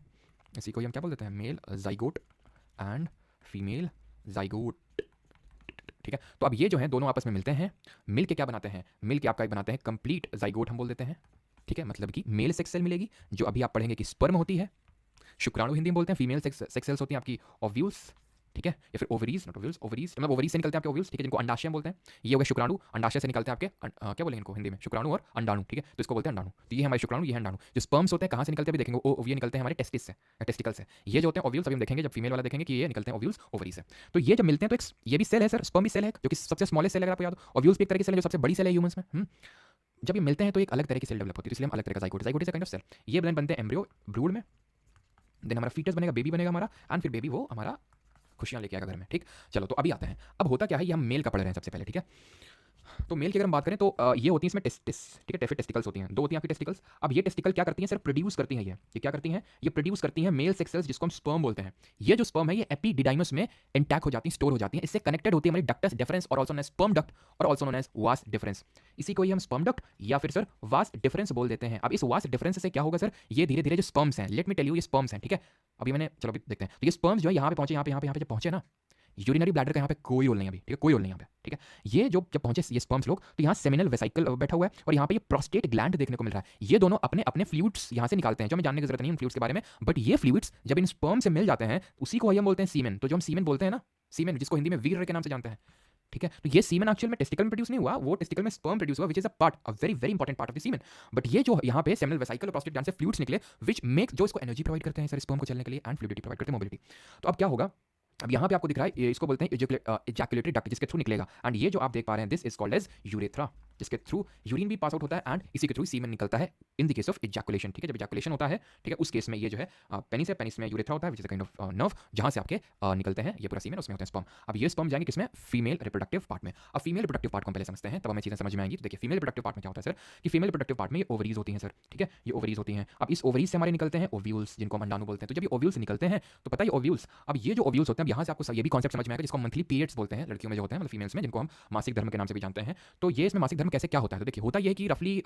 इसी को ही हम क्या बोल देते हैं? Male zygote and female zygote, ठीक है। तो अब ये जो है दोनों आपस में मिलते हैं, मिल के क्या बनाते हैं? मिल के आपका एक बनाते हैं कंप्लीट जाइगोट, हम बोल देते हैं, ठीक है। मतलब कि मेल सेक्स सेल मिलेगी, जो अभी आप पढ़ेंगे कि स्पर्म होती है, शुक्राणु हिंदी में बोलते हैं, फीमेल सेक्स सेल्स होती हैं आपकी ओव्यूल्स, ठीक है, या फिर ओवरीज, नॉट ओव्यूल्स, ओवरीज मतलब ओवरीज से निकलते हैं आपके ओव्यूल्स, ठीक है, जिनको अंडाशय बोलते हैं। ये हो गया शुक्राणु, अंडाशय से निकलते हैं आपके क्या बोलेंगे इनको हिंदी में? शुक्राणु और अंडाणु, ठीक है। तो इसको बोलते हैं अंडाणु। तो ये हमारे शुक्राणु, ये है अंडाणु। जो स्पर्म्स होते हैं कहाँ से निकलते हैं भी देखेंगे, ये निकलते हैं हमारे टेस्टिस से, टेस्टिकल से। ये जो होते हैं ओव्यूल्स, अभी हम देखेंगे जब फीमेल वाला देखेंगे कि ये निकलते हैं ओव्यूल्स ओवरी से। तो ये जब मिलते हैं तो ये भी सेल है सर, स्पर्म भी सेल है, जो कि सबसे स्मॉलेस्ट सेल है, अगर आपको याद हो। ओव्यूल्स भी एक तरह की सेल है जो सबसे बड़ी सेल है ह्यूमंस में। जब ये मिलते हैं तो एक अलग तरह की सेल डेवलप होती है, इसलिए हम अलग तरह का zygote, zygote is a kind of cell. ये बनते हैं एम्ब्रियो ब्रूड में, देन हमारा फीटस बनेगा, बेबी बनेगा हमारा, एंड फिर बेबी वो हमारा खुशियां लेके आएगा घर में, ठीक। चलो तो अभी आते हैं, अब होता क्या है, ये हम मेल का पढ़ रहे हैं सबसे पहले, ठीक है। तो मेल की अगर हम बात करें तो ये होती है इसमें टेस्टिस, ठीक है, टेस्टिकल्स होती हैं, दो होती हैं आपकी टेस्टिकल्स। अब ये टेस्टिकल क्या करती हैं सर? प्रोड्यूस करती हैं, ये क्या करती हैं? ये प्रोड्यूस करती हैं मेल सेक्स सेल्स, जिसको हम स्पर्म बोलते हैं। ये जो स्पर्म है ये एपिडिडाइमस में इंटैक्ट हो जाती है, स्टोर हो जाती है, इससे कनेक्टेड होती है हमारी डक्टस डिफरेंस, और also known as sperm duct, और also known as vas deferens. इसी को ही हम स्पर्म डक्ट या फिर सर वास डिफरेंस बोल देते हैं। अब इस वास डिफरेंस से क्या होगा सर? ये धीरे धीरे जो स्पर्म्स हैं, लेट मी टेल यू, ये स्पर्म्स हैं, ठीक है। अभी मैंने, चलो अभी देखते हैं। तो ये स्पर्म्स जो है यहाँ पे पहुंचे, यहाँ पे जब पहुंचे ना, यूरिनरी ब्लैडर का यहाँ पे कोई रोल नहीं अभी, ठीक है, कोई रोल नहीं यहाँ पे, ठीक है। ये जो जब पहुंचे ये स्पर्म्स लोग, तो यहाँ सेमिनल वेसिकल बैठा हुआ है, और यहाँ पे ये प्रोस्टेट ग्लैंड देखने को मिल रहा है। ये दोनों अपने अपने फ्लूइड्स यहाँ से निकालते हैं, जो हमें जानने की जरूरत नहीं उन फ्लूइड्स के बारे में, बट ये फ्लूइड्स जब इन स्पर्म से मिल जाते हैं, उसी को हम बोलते हैं सीमेन। तो जो हम सीमेन बोलते हैं ना, सीमेन जिसको हिंदी में वीर्य के नाम से जानते हैं, ठीक है। तो ये सीमेन एक्चुअल में टेस्टिकल में प्रोड्यूस नहीं हुआ, वो टेस्टिकल में स्पर्म प्रोड्यूस हुआ, which is a part, a very very important part of the semen. But ये जो यहाँ पे सेमिनल वेसिकल और प्रोस्टेट ग्लैंड से फ्लूइड्स निकले, विच मेक, जो इसको एनर्जी प्रोवाइड करते हैं सर स्पर्म को चलने के लिए, एंड फ्लूइडिटी प्रोवाइड करते हैं, मोबिलिटी। तो अब क्या होगा, अब यहाँ पे आपको दिख रहा है, इसको बोलते हैं इजैकुलेटरी डक्ट, जिसके थ्रू निकलेगा। एंड ये जो आप देख पा रहे हैं, this is called as urethra, जिसके थ्रू यूरिन भी पास आउट होता है एंड इसी के थ्रू सीमेन निकलता है in the case of ejaculation. ठीक है, जब इजैकुलेशन होता है, ठीक है, उस केस में ये जो है पेनिस है, पेनिस में यूरेथ्रा होता है, विच is a kind of nerve, जहां से आपके निकलते हैं ये पूरा सीमेन, उसमें होते हैं स्पर्म। अब ये स्पर्म जाएंगे किसमें, फीमेल रिप्रोडक्टिव पार्ट में। अब फीमेल रिप्रोडक्टिव पार्ट को हम पहले समझते हैं, तब हमें चीजें समझ में आएंगी। तो देखिए फीमेल रिप्रोडक्टिव पार्ट में क्या होता है सर, कि फीमेल रिप्रोडक्टिव पार्ट में ये ओवरीज होती हैं सर, ठीक है, ये ओवरीज होती हैं। अब इस ओवरीज से हमारे निकलते हैं ओव्यूल्स, जिनको हम अंडाणु बोलते हैं। तो जब ये ओव्यूल्स निकलते हैं तो पता है ये ओव्यूल्स, अब ये जो ओव्यूल्स होते हैं, यहाँ से आपको ये भी कॉन्सेप्ट समझ में आएगा, जिसको मंथली पीरियड्स बोलते हैं लड़कियों में जो होते हैं, मतलब फीमेल्स में, जिनको हम मासिक धर्म के नाम से भी जानते हैं। तो ये इसमें मासिक धर्म कैसे क्या होता है, तो देखिए होता ये है कि रफली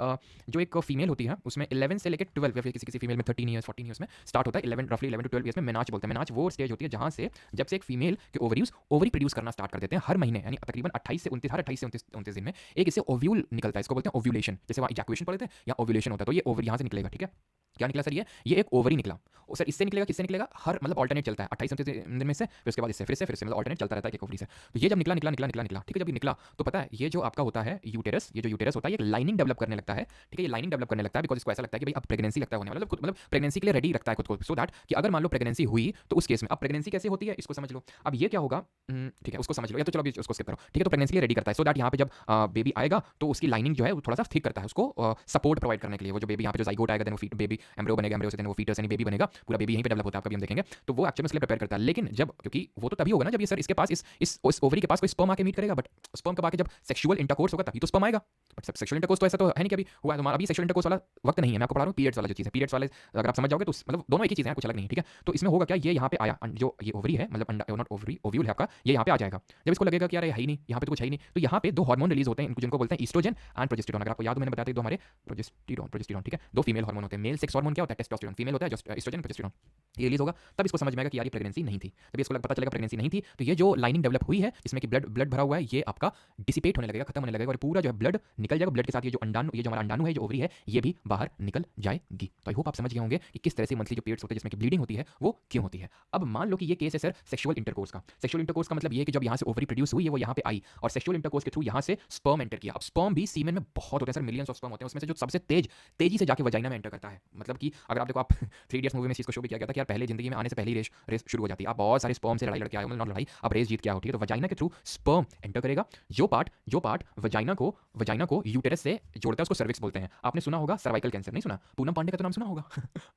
जो एक फीमेल होती है उसमें 11 से लेकर 12 या फिर किसी किसी फीमेल में 13 ईयर्स 14 ईयर्स में स्टार्ट होता है, 11 रफली 11 टू 12 ईयर्स में मेनाच बोलते हैं। मेनाच वो स्टेज होती है जहां से जब से एक फीमेल के ओवरीज ओवरी प्रोड्यूस करना स्टार्ट कर देते हैं हर महीने, यानी तकरीबन 28 से 29, हर 28 से 29 दिन में एक इससे ओव्यूल निकलता है, इसको बोलते हैं ओव्यूलेशन। जैसे वहाँ इजैकुलेशन पढ़ते हैं या ओव्यूलेशन होता है, तो ये ओवर यहाँ से निकलेगा। ठीक है, क्या निकला सर, ये एक ओवरी निकला। और सर इससे निकलेगा, किससे निकलेगा, हर मतलब ऑल्टरनेट चलता है 28 दिन में से, फिर उसके बाद इससे फिर से मतलब ऑल्टरनेट चलता रहता है एक ओवरी से। तो ये जब निकला, ठीक है, जब ये निकला तो पता है ये जो आपका होता है यूटेरस, ये जो यूटेरस होता है, ये एक लाइनिंग डेवलप करने लगता है। ठीक है, ये लाइनिंग डेवलप करने लगता है बिकॉज इसको ऐसा लगता है कि भाई अब प्रेगनेंसी लगता है होने वाला, मतलब प्रेगनेंसी के लिए रेडी रखता है खुद को, सो दैट कि अगर मान लो प्रेगनेंसी हुई तो उस केस में, अब प्रेगनेंसी कैसे होती है इसको समझ लो। अब ये क्या होगा, ठीक है, उसको समझ लो, या तो चलो अभी उसको स्किप करो। ठीक है, तो प्रेगनेंसी के लिए रेडी करता है, सो दैट यहाँ पे जब बेबी आएगा तो उसकी लाइनिंग जो है वो थोड़ा सा थिक करता है, उसको सपोर्ट प्रोवाइड करने के लिए। वो जो बेबी यहाँ पे जो जाइगोट आएगा, देन वो बेबी एम्ब्रियो बनेगा, एम्ब्रियो से देन वो फीटस यानी बेबी बनेगा, पूरा बेबी यहीं पे डेवलप होता है, कभी हम देखेंगे। तो वो एक्चुअली इसलिए प्रिपेयर करता है। लेकिन जब, क्योंकि वो तो तभी होगा ना जब ये सर इसके पास इस ओवरी के पास कोई स्पर्म आके मीट करेगा, बट स्पर्म कब आके, जब सेक्सुअल इंटरकोर्स होगा तभी तो स्पर्म आएगा। बट सेक्सुअल इंटरकोर्स तो ऐसा तो है नहीं कि अभी हुआ है, तुम्हारा अभी सेक्सुअल इंटरकोर्स वाला वक्त नहीं है, मैं आपको पढ़ा रहा हूँ पीरियड्स वाला जो चीज़ है, पीरियड्स वाले अगर आप समझ जाओगे तो मतलब दोनों एक ही चीज़ है, कुछ अलग नहीं। ठीक है, तो इसमें होगा क्या, ये यहाँ पे आया, जो ये ओवरी है, मतलब अंडा, नॉट ओवरी, ओव्यूल है आपका, ये यहाँ पे आ जाएगा। जब इसको लगेगा कि यार है ही नहीं, यहाँ पे तो कुछ है ही नहीं, तो यहाँ पे दो हार्मोन रिलीज होते हैं, जिनको बोलते हैं ईस्ट्रोजन एंड प्रोजेस्टेरॉन। अगर आपको याद हो, मैंने बताया था दो हमारे प्रोजेस्टेरॉन, ठीक है, दो फीमेल हार्मोन होते हैं। मेल सेक्स हार्मोन क्या होता है, टेस्टोस्टेरोन, फीमेल होता है ईस्ट्रोजन, प्रोजेस्टेरॉन। ये रिलीज होगा तब इसको समझ में आएगा कि यार ये प्रेगनेंसी नहीं थी। तब इसको पता चलेगा प्रेगनेंसी नहीं थी, तो ये जो लाइनिंग डेवलप हुई है इसमें कि ब्लड भरा हुआ है, ये आपका डिसिपेट होने लगेगा, खत्म होने लगेगा, और पूरा जो है ब्लड निकल जाएगा। ब्लड के साथ ये जो अंडाणु, ये जो हमारा अंडाणु है, जो ओवरी है, ये भी बाहर निकल जाएगी। तो आई होप आप समझ गए होंगे कि किस तरह से मंथली जो पीरियड्स होते हैं जिसमें कि ब्लीडिंग होती है वो क्यों होती है। अब मान लो कि ये केस है सर सेक्सुअल इंटरकोर्स का। सेक्सुअल इंटरकोर्स का मतलब ये है कि जब यहाँ से ओवरी प्रोड्यूस हुई है, वो यहाँ पे आई और सेक्सुअल इंटरकोर्स के थ्रू यहाँ से स्पर्म एंटर किया। अब स्पर्म भी सीमेन में बहुत होते हैं सर, मिलियंस ऑफ स्पर्म होते हैं, उसमें से जो सबसे तेजी से जाके वजाइना में एंटर करता है। मतलब कि अगर आप देखो, आप 3 इडियट्स मूवी में चीज को शो भी किया गया था कि यार पहले जिंदगी में आने से पहले रेस शुरू हो जाती है, आप बहुत सारे स्पर्म से लड़ाई लड़के आए हो, मतलब लड़ाई, अब रेस जीत के आए हो। ठीक है, तो वजाइना के थ्रू स्पर्म एंटर करेगा। जो पार्ट वजाइना को यूटेरस से जोड़ता है उसको सर्विक्स बोलते हैं। आपने सुना होगा सर्वाइकल कैंसर, नहीं सुना, पूनम पांडे का तो नाम सुना होगा।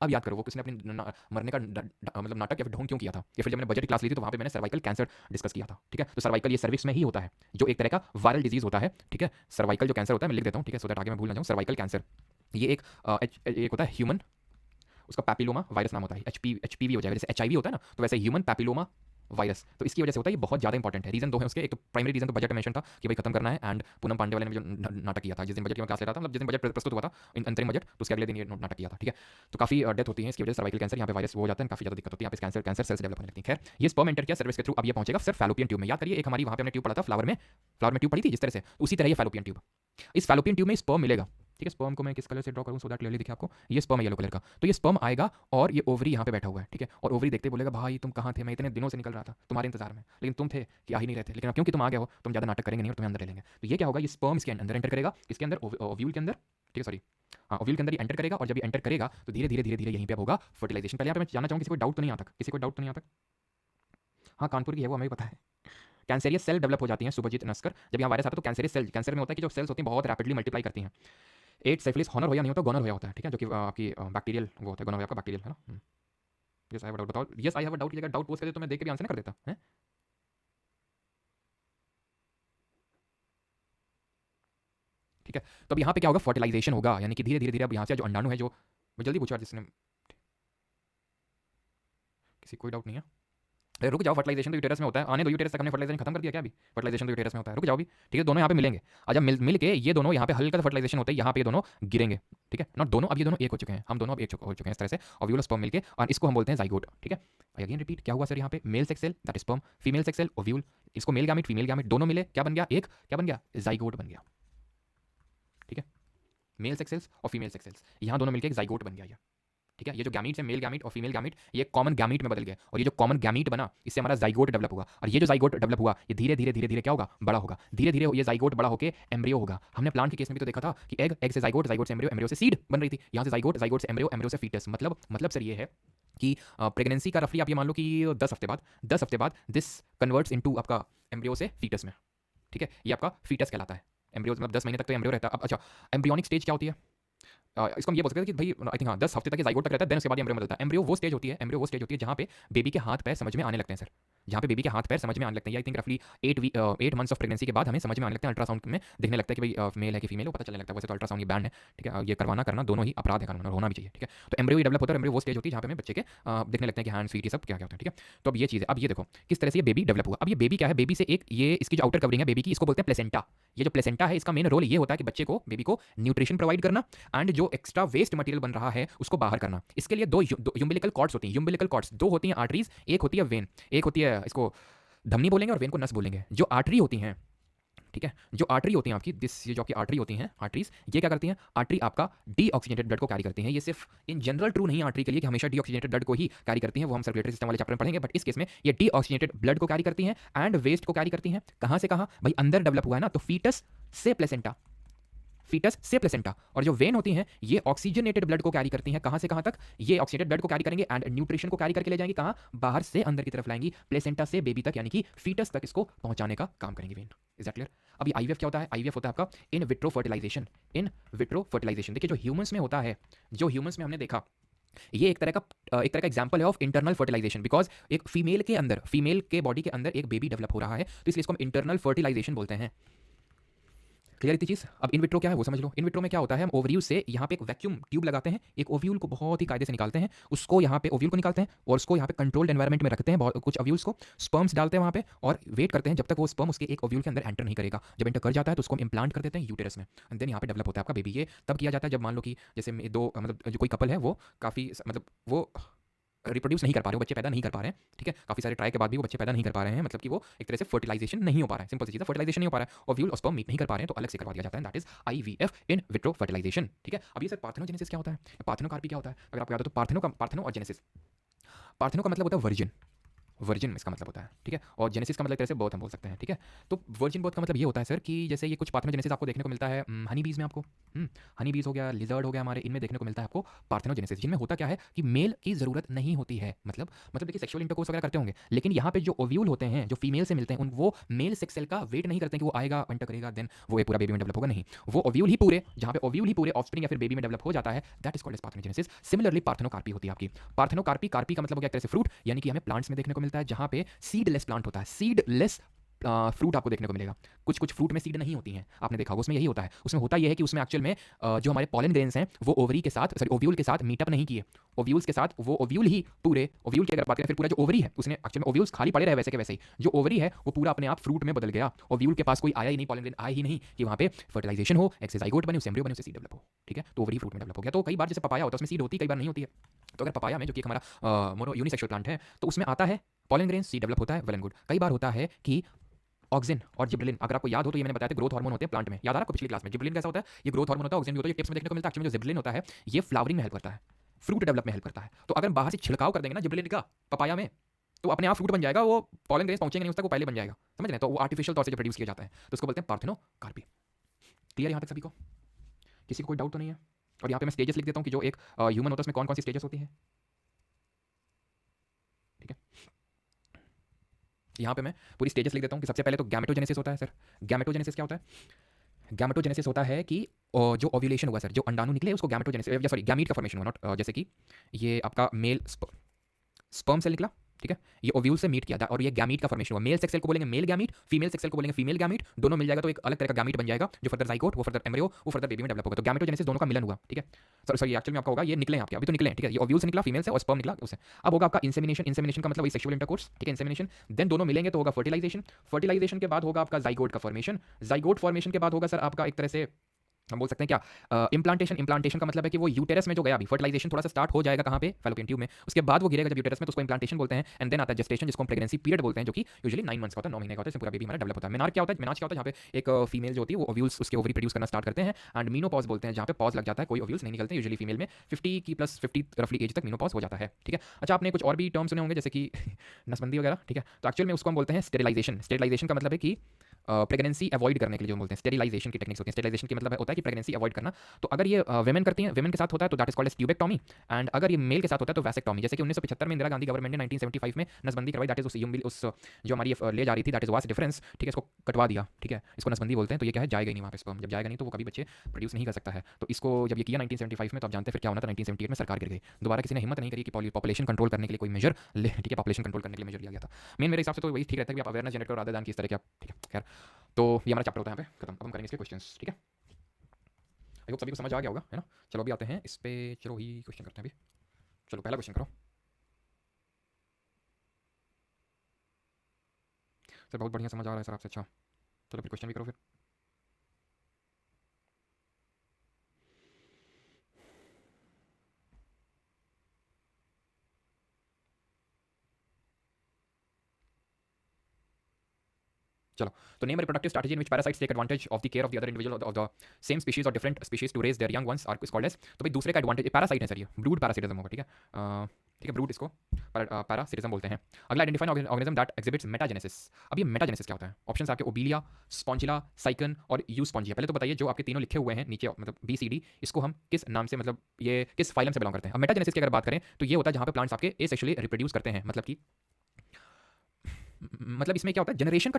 अब याद करो वो किसने अपने मरने का मतलब नाटक या फिर ढोंग क्यों किया था, या फिर जब मैंने बजट क्लास ली थी तो वहां पे मैंने सर्वाइकल कैंसर डिस्कस किया था। ठीक है, तो सर्वाइकल ये सर्विक्स में ही होता है, जो एक तरह का वायरल डिजीज होता है। ठीक है, सर्वाइकल जो कैंसर होता है, मैं लिख देता हूँ, ठीक है, सो दैट आगे मैं भूल ना जाऊँ। सर्वाइकल कैंसर ये एक होता है ह्यूमन, उसका पैपिलोमा वायरस नाम होता है, एचपीवी हो जाएगा, जैसे एचआईवी होता है ना, तो वैसे ह्यूमन पैपिलोमा वायरस। तो इसकी वजह से होता है, ये बहुत ज़्यादा इंपॉर्टेंट है। रीजन दो है उसके, एक तो प्राइमरी रीजन तो बजट मेंशन था कि भाई खत्म करना है, एंड पूनम पांडे वाले ने जो नाटक किया था, जिस दिन बजट की मैं क्लास ले रहा था, मतलब जिस दिन बजट प्रस्तुत हुआ था, अंतरिम बजट, तो उसके अगले दिन ये नाटक किया था। ठीक है, तो काफी डेथ होती है इसकी वजह से, सर्वाइकल कैंसर, यहाँ पे वायरस वो हो जाता है, काफी ज्यादा दिक्कत होती है, यहाँ पे कैंसर सेल्स डेवलप होने लगती है। खैर, ये स्पर्म एंटर किया सर्विस के थ्रू, अब ये पहुंचेगा सर फैलोपियन ट्यूब में। याद करिए, एक हमारी वहाँ पे हमने ट्यूब पढ़ा था, फ्लावर में ट्यूब पढ़ी थी जिस तरह से, उसी तरह ये फैलोपियन ट्यूब, इस फैलोपियन ट्यूब में स्पर्म मिलेगा। ठीक है, स्पर्म को मैं किस कलर से ड्रॉ करूं सो दैट क्लियरली दिखे आपको, ये स्पर्म है येलो कलर का। तो ये स्पर्म आएगा और ये ओवरी यहाँ पे बैठा हुआ है। ठीक है, और ओवरी देखते बोलेगा भाई तुम कहाँ थे, मैं इतने दिनों से निकल रहा था तुम्हारे इंतजार में, लेकिन तुम थे कि आ ही नहीं रहे थे, लेकिन क्योंकि तुम आ गए हो तुम ज्यादा नाटक करेंगे नहीं और तुम्हें अंदर ले लेंगे। तो ये क्या होगा, ये स्पर्म इसके अंदर एंटर करेगा, इसके अंदर ओव्यूल के अंदर, ठीक है सॉरी, हाँ ओव्यूल के अंदर ये एंटर करेगा, और जब ये एंटर करेगा तो धीरे धीरे यहीं पे होगा फर्टिलाइजेशन। पहले यहाँ पे मैं जानना चाहूँगा, किसी को डाउट तो नहीं आता, किसी को डाउट तो नहीं आता? हाँ, कानपुर की है वो, हमें पता है। कैंसरियस सेल डेवलप हो जाती हैं, सुभजीत नस्कर, जब यहाँ वायरस आता है तो कैंसरियस सेल, कैंसर में होता है कि जो सेल्स होती हैं बहुत रैपिडली मल्टीप्लाई करती हैं। एट सिफिलिस हॉनर हो या नहीं होता, गॉनर हो होता है। ठीक है, जो कि आपकी बैक्टीरियल वो होता है, गॉनर आपका बैक्टीरियल है ना। Yes I have a doubt, बताओ yes I have a doubt, अगर डाउट पोस्ट कर दे तो मैं देख के भी आंसर ना कर देता है। ठीक है, तो अब यहाँ पे क्या होगा, फर्टिलाइजेशन होगा, यानी कि धीरे धीरे अब यहाँ से जो अंडाणु है, जो जल्दी पूछा जिसने, किसी कोई डाउट नहीं है? अरे रुक जाओ, फर्टिलाइजेशन तो यूटेरस में होता है, आने दो यूटेरस तक, हमने फर्टिलाइजेशन खत्म कर दिया क्या अभी? फर्टिलाइजेशन तो यूटेरस में होता है, रुक जाओ भी। ठीक है, दोनों यहाँ पे मिलेंगे, और जब मिल के ये दोनों यहाँ पे हल्का सा फर्टिलाइजेशन होता है, यहाँ पे ये दोनों गिरेंगे। ठीक है, नॉट दोनों, अब ये दोनों एक हो चुके हैं, हम दोनों अब एक हो चुके हैं इस तरह से, ओव्यूल स्पर्म मिलके, और इसको हम बोलते हैं जाइगोट। ठीक है, अगेन रिपीट, क्या हुआ सर यहाँ पे, male sex cell that is sperm, female sex cell ovule, इसको मेल गैमेट फीमेल गैमेट दोनों मिले, क्या बन गया, एक क्या बन गया, जाइगोट बन गया। ठीक है, मेल सेक्स सेल्स और फीमेल सेक्स सेल्स यहाँ दोनों मिलकर एक जाइगोट बन गया। ठीक है, ये जो गैमीट्स है मेल गैमीट और फीमेल गैमीट ये कॉमन गैमीट में बदल गया और ये जो कॉमन गैमीट बना इससे हमारा जाइगोट डेवलप होगा और ये जो जाइगोट डेवलप हुआ ये धीरे धीरे धीरे धीरे क्या होगा, बड़ा होगा, धीरे धीरे ये जाइगोट बड़ा होकर एम्ब्रियो होगा। हमने प्लांट के केस में भी तो देखा था कि एग, एग से जाइगोट, जाइगोट से एम्ब्रियो, एम्ब्रियो से सीड बन रही थी, यहाँ से जाइगोट, जाइगोट से एम्ब्रियो, एम्ब्रियो से फीटस। मतलब सर ये है कि प्रेगनेंसी का रफली आप ये मान लो कि 10 हफ्ते बाद दिस कन्वर्ट्स इनटू आपका एम्ब्रियो से फीटस में। ठीक है, ये आपका फीटस कहलाता है। एम्ब्रियो मतलब 10 महीने तक तो एम्ब्रियो रहता है। अब अच्छा, एम्ब्रियोनिक स्टेज क्या होती है? इसको हम ये बोल सकते हैं कि भाई आई थिंक हाँ 10 हफ्ते तक ये जाइगोट तक रहता है, देन उसके बाद एम्ब्रियो बदलता है। एम्ब्रियो वो स्टेज होती है, एम्ब्रियो वो स्टेज होती है जहाँ पे बेबी के हाथ पैर समझ में आने लगते हैं सर, जहाँ पे बेबी के हाथ पैर समझ में आने लगते हैं। आई थिंक रफली 8 मंथ्स ऑफ प्रेगनेंसी के बाद हमें समझ में आने लगते हैं, अल्ट्रासाउंड में दिखने लगता है कि भाई मेल है कि फीमेल है, पता चलने लगता है। वैसे तो अल्ट्रासाउंड ये बैंड है, ठीक है, ये करना दोनों ही अपराध है कानून और होना भी चाहिए। ठीक है, तो एम्ब्रियो डेवलप होता है, एम्ब्रियो वो स्टेज होती है जहाँ पे हमें बच्चे के दिखने लगते हैं कि हैंड्स फीट ये सब क्या क्या होता है। ठीक है, तो अब ये चीज़ है। अब ये देखो किस तरह से ये बेबी डेवलप हुआ। अब ये बेबी क्या है, बेबी से एक ये इसकी जो आउटर कवरिंग है बेबी की, इसको बोलते हैं प्लेसेंटा। ये जो प्लेसेंटा है इसका मेन रोल ये होता है कि बच्चे को, बेबी को न्यूट्रिशन प्रोवाइड करना एंड जो एक्स्ट्रा वेस्ट मटेरियल बन रहा है उसको बाहर करना। इसके लिए दो यूम्बिलिकल कॉर्ड्स होती हैं, यूम्बिलिकल कॉर्ड्स दो होती हैं, आर्टरीज, एक होती है वेन, एक होती है इसको धमनी बोलेंगे और वेन को नस बोलेंगे। जो आर्टरी होती हैं, ठीक है, जो आर्टरी होती हैं आपकी ये जो आपकी आर्टरी होती हैं, आर्टरीज, ये क्या करती हैं, आर्टरी आपका डीऑक्सीजनेटेड ब्लड को कैरी करती हैं। ये सिर्फ इन जनरल ट्रू नहीं आर्टरी के लिए कि हमेशा डीऑक्सीजनेटेड ब्लड को ही कैरी करती हैं, वो हम सर्कुलेटरी सिस्टम वाले चैप्टर में पढ़ेंगे, बट इस केस में ये डीऑक्सीजनेटेड ब्लड को कैरी करती हैं एंड वेस्ट को कैरी करती हैं। कहाँ से कहाँ भाई, अंदर डेवलप हुआ है ना, तो फीटस से प्लेसेंटा, फीटस से प्लेसेंटा। और जो वेन होती हैं ये ऑक्सीजनेटेड ब्लड को कैरी करती हैं। कहां से कहां तक, ये ऑक्सीजनेटेड ब्लड को कैरी करेंगे एंड न्यूट्रिशन को कैरी करके ले जाएंगे कहां, बाहर से अंदर की तरफ लाएंगी, प्लेसेंटा से बेबी तक यानी कि फीटस तक इसको पहुंचाने का काम करेंगे वेन। Is that clear? अभी आईवीएफ क्या होता है? आईवीएफ होता है आपका in vitro fertilization. In vitro fertilization देखिए जो ह्यूमंस में होता है, जो ह्यूमंस में हमने देखा, ये एक तरह का एग्जांपल है ऑफ इंटरनल फर्टिलाइजेशन, बिकॉज एक फीमेल के अंदर, फीमेल के बॉडी के अंदर एक बेबी डेवलप हो रहा है, तो इसलिए इसको हम इंटरनल फर्टिलाइजेशन बोलते हैं। क्लियर इतनी चीज़? अब इन विट्रो क्या है वो समझ लो। इन विट्रो में क्या होता है, हम ओवरीज से यहाँ पे एक वैक्यूम ट्यूब लगाते हैं, एक ओव्यूल को बहुत ही कायदे से निकालते हैं, उसको यहाँ पे ओव्यूल को निकालते हैं और उसको यहाँ पे कंट्रोल्ड एनवायरमेंट में रखते हैं, बहुत कुछ ओव्यूल्स को, स्पर्म्स डालते हैं वहाँ पे और वेट करते हैं जब तक वो स्पर्म उसके एक ओव्यूल के अंदर एंटर नहीं करेगा। जब एंटर कर जाता है तो उसको हम इम्प्लांट कर देते हैं यूटेरस में एंड देन यहाँ पे डेवलप होता है आपका बेबी। ये तब किया जाता है जब मान लो कि जैसे दो मतलब जो कोई कपल है वो काफ़ी मतलब वो रिप्रोड्यूस नहीं कर पा रहे हो, बच्चे पैदा नहीं कर पा रहे हैं, ठीक है, काफी सारे ट्राई के बाद भी वो बच्चे पैदा नहीं कर पा रहे हैं, मतलब कि वो एक तरह से फर्टिलाइजेशन नहीं हो पा रहा है, सिंपल सी चीज है, फर्टिलाइजेशन नहीं हो पा रहा है और ओव्यूल और स्पर्म मीट नहीं कर पा रहे हैं, तो अलग से करवा दिया जाता है, that is IVF, in vitro fertilization. ठीक है, अब ये सर पार्थेनोजेनेसिस क्या होता है, पार्थेनोकार्पी क्या होता है, अगर आपको याद हो तो पार्थेनो और जेनेसिस, पार्थेनो का मतलब होता है वर्जिन, वर्जिन इसका मतलब होता है, ठीक है, और जेनेसिस का मतलब एक तरह से बोथ हम बोल सकते हैं। ठीक है, तो वर्जिन बोथ का मतलब ये होता है सर कि जैसे ये कुछ पार्थेनोजेनेसिस आपको देखने को मिलता है हनी बीज में, आपको हनी बीज हो गया, लिजर्ड हो गया, हमारे इनमें देखने को मिलता है आपको पार्थेनोजेनेसिस, जिनमें होता क्या है कि मेल की जरूरत नहीं होती है, मतलब देखिए सेक्सुअल इंटरकोर्स वगैरह करते होंगे, लेकिन यहाँ पे जो ओव्यूल होते हैं जो फीमेल से मिलते हैं उन वो मेल सेक्स सेल का वेट नहीं करते हैं कि वो आएगा एंटर करेगा देन वो पूरा बेबी में डेवलप होगा, नहीं, वो ओव्यूल ही पूरे, जहाँ पे ओव्यूल ही पूरे ऑफस्प्रिंग या फिर बेबी में डेवलप हो जाता है, that is called as parthenogenesis. Similarly parthenocarpy होती है आपकी, पार्थेनोकार्पी, कार्पी का मतलब हो गया एक तरह से फ्रूट, यानी कि हमें प्लांट्स में देखने को मिलता है जहाँ पे सीडलेस प्लांट होता है, सीडलेस फ्रूट आपको देखने को मिलेगा। कुछ फ्रूट में सीड नहीं होती हैं, आपने देखा होगा, उसमें यही होता है, उसमें होता यह है कि उसमें एक्चुअल में जो हमारे पॉलन ग्रेन्स हैं वो ओवरी के साथ, सॉरी ओव्यूल के साथ मीटअप नहीं किए, ओव्यूल्स के साथ वो ओव्यूल ही पूरे, ओव्यूल की अगर बात करें फिर पूरा जो ओवरी है उसने एक्चुअल में ओव्यूल्स खाली पड़े रहे वैसे के वैसे ही, जो ओवरी है वो पूरा अपने आप फ्रूट में बदल गया, ओव्यूल के पास कोई आया ही नहीं, पॉलन ग्रेन आया ही नहीं कि वहाँ पे फर्टिलाइजेशन हो, एक से जाइगोट बने, उससे एम्ब्रियो बने, उससे सीड डेवलप हो। ठीक है, तो ओवरी फ्रूट में डेवलप हो गया। तो कई बार जैसे पपाया होता है उसमें सीड होती है, कई बार नहीं होती है, तो अगर पपाया में जो कि हमारा मोनो यूनिसेक्सुअल प्लांट है तो उसमें आता है पॉलन ग्रेन, सीड डेवलप होता है, वेल एंड गुड। कई बार होता है कि ऑक्सिन और जिब्रेलिन, अगर आपको याद हो तो ये मैंने बताया था ग्रोथ हार्मोन होते हैं प्लांट में, याद आ रहा है आपको पिछली क्लास में, जिब्रेलिन कैसा होता है, ये ग्रोथ हार्मोन होता है, ऑक्सिन भी होता है, ये टिप्स में देखने को मिलता है, एक्चुअली जो जिब्रेलिन होता है ये फ्लावरिंग में हेल्प करता है, फ्रूट डेवलप में हेल्प करता है। तो अगर बाहर से छिड़काव कर देंगे ना जिब्रेलिन का पपाया में तो अपने आप फ्रूट बन जाएगा, वो पॉलन ग्रेन्स पहुंचेंगे नहीं उस तक, वो पहले बन जाएगा, समझ रहे हैं, तो वो आर्टिफिशियल तौर से जो प्रोड्यूस किया जाता है तो उसको बोलते हैं पार्थेनोकार्पी। क्लियर यहाँ तक सभी को, किसी को कोई डाउट तो नहीं है? और यहाँ पे मैं स्टेजेस लिख देता हूँ कि जो एक ह्यूमन होता है उसमें कौन कौन सी स्टेजेस होती है। ठीक है, यहाँ पे मैं पूरी स्टेजेस लिख देता हूँ कि सबसे पहले तो गैमेटोजेनेसिस होता है सर। गैमेटोजेनेसिस क्या होता है? गैमेटोजेनेसिस होता है कि जो ओव्यूलेशन हुआ सर, जो अंडाणु निकले उसको गैमेटोजेनेसिस, या सॉरी गैमीट का फॉर्मेशन हुआ, नॉट जैसे कि ये आपका मेल स्पर्म सेल निकला, ठीक है, ये ओव्यूल से मीट किया था और ये गैमीट का फॉर्मेशन हुआ, मेल सेक्स सेल को बोलेंगे male gamete, female sex cell को बोलेंगे फीमेल गैमीट, दोनों मिल जाएगा तो एक अलग तरह का गैमीट बन जाएगा जो फर्दर जाइगोट, वो फर्दर एम्ब्रियो, वो फर्दर बेबी में डेवलप होगा। तो गैमेटोजेनेसिस दोनों का मिलन हुआ, ठीक है, सॉरी एक्चुअली में आपका होगा ये निकले आपके, अभी तो निकले, ठीक है, ये ओव्यूल से निकला फीमेल से और स्पर्म निकला उससे। अब होगा आपका इंसेमिनेशन, इंसेमिनेशन का मतलब वही सेक्सुअल इंटरकोर्स, ठीक है, इंसेमिनेशन, देन दोनों मिलेंगे तो होगा फर्टिलाइजेशन, फर्टिलाइजेशन के बाद होगा आपका जाइगोट का फॉर्मेशन, जाइगोट फॉर्मेशन के बाद होगा सर आपका एक तरह से हम बोल सकते हैं क्या इम्प्लांटेशन। इम्प्लांटेशन का मतलब है कि वो यूटेरस में जो गया, अभी फर्टिलाइजेशन थोड़ा सा स्टार्ट हो जाएगा कहाँ पे, फैलोपियन ट्यूब में, उसके बाद वो गिरेगा जब यूटेरस में, तो उसको इम्प्लांटेशन बोलते हैं। एंड देन आता है जेस्टेशन, जिसको हम प्रेगनेंसी पीरियड बोलते हैं, जो कि यूजुअली 9 मंथ्स का होता है, 9 महीने का होता है, इसमें पूरा बेबी हमारा डेवलप होता है। मेनार्क क्या होता है, मेनार्क क्या होता है, जहाँ पे एक फीमेल जो होती है वो ओव्यूल्स उसके ओवरी प्रोड्यूस करना स्टार्ट करते हैं। एंड मीनोपॉज बोलते हैं जहाँ पे पॉज लग जाता है, कोई ओव्यूल्स नहीं निकलते यूजुअली फीमेल में, 50 की प्लस 50 रफली एज तक मीनोपॉज हो जाता है। ठीक है, अच्छा आपने कुछ और भी टर्म सुने होंगे जैसे कि नसबंदी वगैरह। ठीक है, तो एक्चुअल में उसको हम बोलते हैं स्टेरिलाइजेशन। स्टेरिलाइजेशन का मतलब है कि प्रेगनेंसी अवॉइड करने के लिए जो बोलते हैं, स्टेरिलाइजेशन की टेक्निक्स होती हैं। स्टेरिलाइजेशन की मतलब होता है कि प्रेगनेंसी अवॉइड करना। तो अगर ये वेमेन करती हैं, वेमेन के साथ होता है तो that is called as tubectomy. And अगर ये मेल के साथ होता है तो वैसेक्टॉमी। जैसे कि 1975 में इंदिरा गांधी गवर्नमेंट ने 1975 में नसबंदी करवाई, दैट इज उस जो हमारी ले जा रही थी, दैट इज वास डिफरेंस। ठीक है, इसको कटवा दिया। ठीक है, इसको नसबंदी बोलते हैं। तो ये क्या है, जाएगा ही नहीं वहाँ पे स्पर्म, जब जाएगा नहीं तो वो कभी बच्चे प्रोड्यूस नहीं कर सकता है। तो इसको जब ये किया 1975 में, तो आप जानते हैं फिर क्या होना था, 1978 में सरकार गिर गई। दोबारा किसी ने हिम्मत नहीं करी कि पॉपुलेशन कंट्रोल करने के लिए कोई मेजर ले। ठीक है, पॉपुलेशन कंट्रोल करने के लिए मेजर लिया गया था। मेन मेरे हिसाब से तो वही ठीक रहता है कि आप अवेयरनेस जनरेट करो रादर देन कि इस तरह के आप। ठीक है, खैर, तो ये हमारा चैप्टर होता है यहाँ पे खत्म। अब हम करेंगे इसके क्वेश्चंस। ठीक है, आई होप सभी को समझ आ गया होगा, है ना। चलो अभी आते हैं इस पे, चलो ही क्वेश्चन करते हैं अभी। चलो पहला क्वेश्चन करो सर, बहुत बढ़िया समझ आ रहा है सर आपसे। अच्छा चलो फिर क्वेश्चन भी करो फिर। चलो, तो name reproductive strategy in which parasites take advantage of the care of the other individual of the same species और different species to raise their young ones are called as. तो भाई दूसरे का एडवांटेज पैरासाइट है sir, ये brood parasitism होगा। ठीक है, ठीक है, ब्रूड इसको पैरासिटिज्म बोलते हैं। अगला identify organism that exhibits metagenesis. अब ये मेटाजेनेसिस क्या होता है, ऑप्शंस आपके ओबिलिया, स्पॉन्जिला, साइकन और यूस्पॉन्जिया। पहले तो बताइए जो आपके तीनों लिखे हुए हैं नीचे, मतलब बी सी डी, इसको हम किस नाम से, मतलब ये किस फाइलम से बिलोंग करते हैं। अब मेटाजेनेसिस की अगर बात करें तो ये होता है जहाँ पे प्लांट्स आपके एसेक्सुअली रिप्रोड्यूस करते हैं, मतलब कि मतलब इसमें क्या होता है, जनरेशन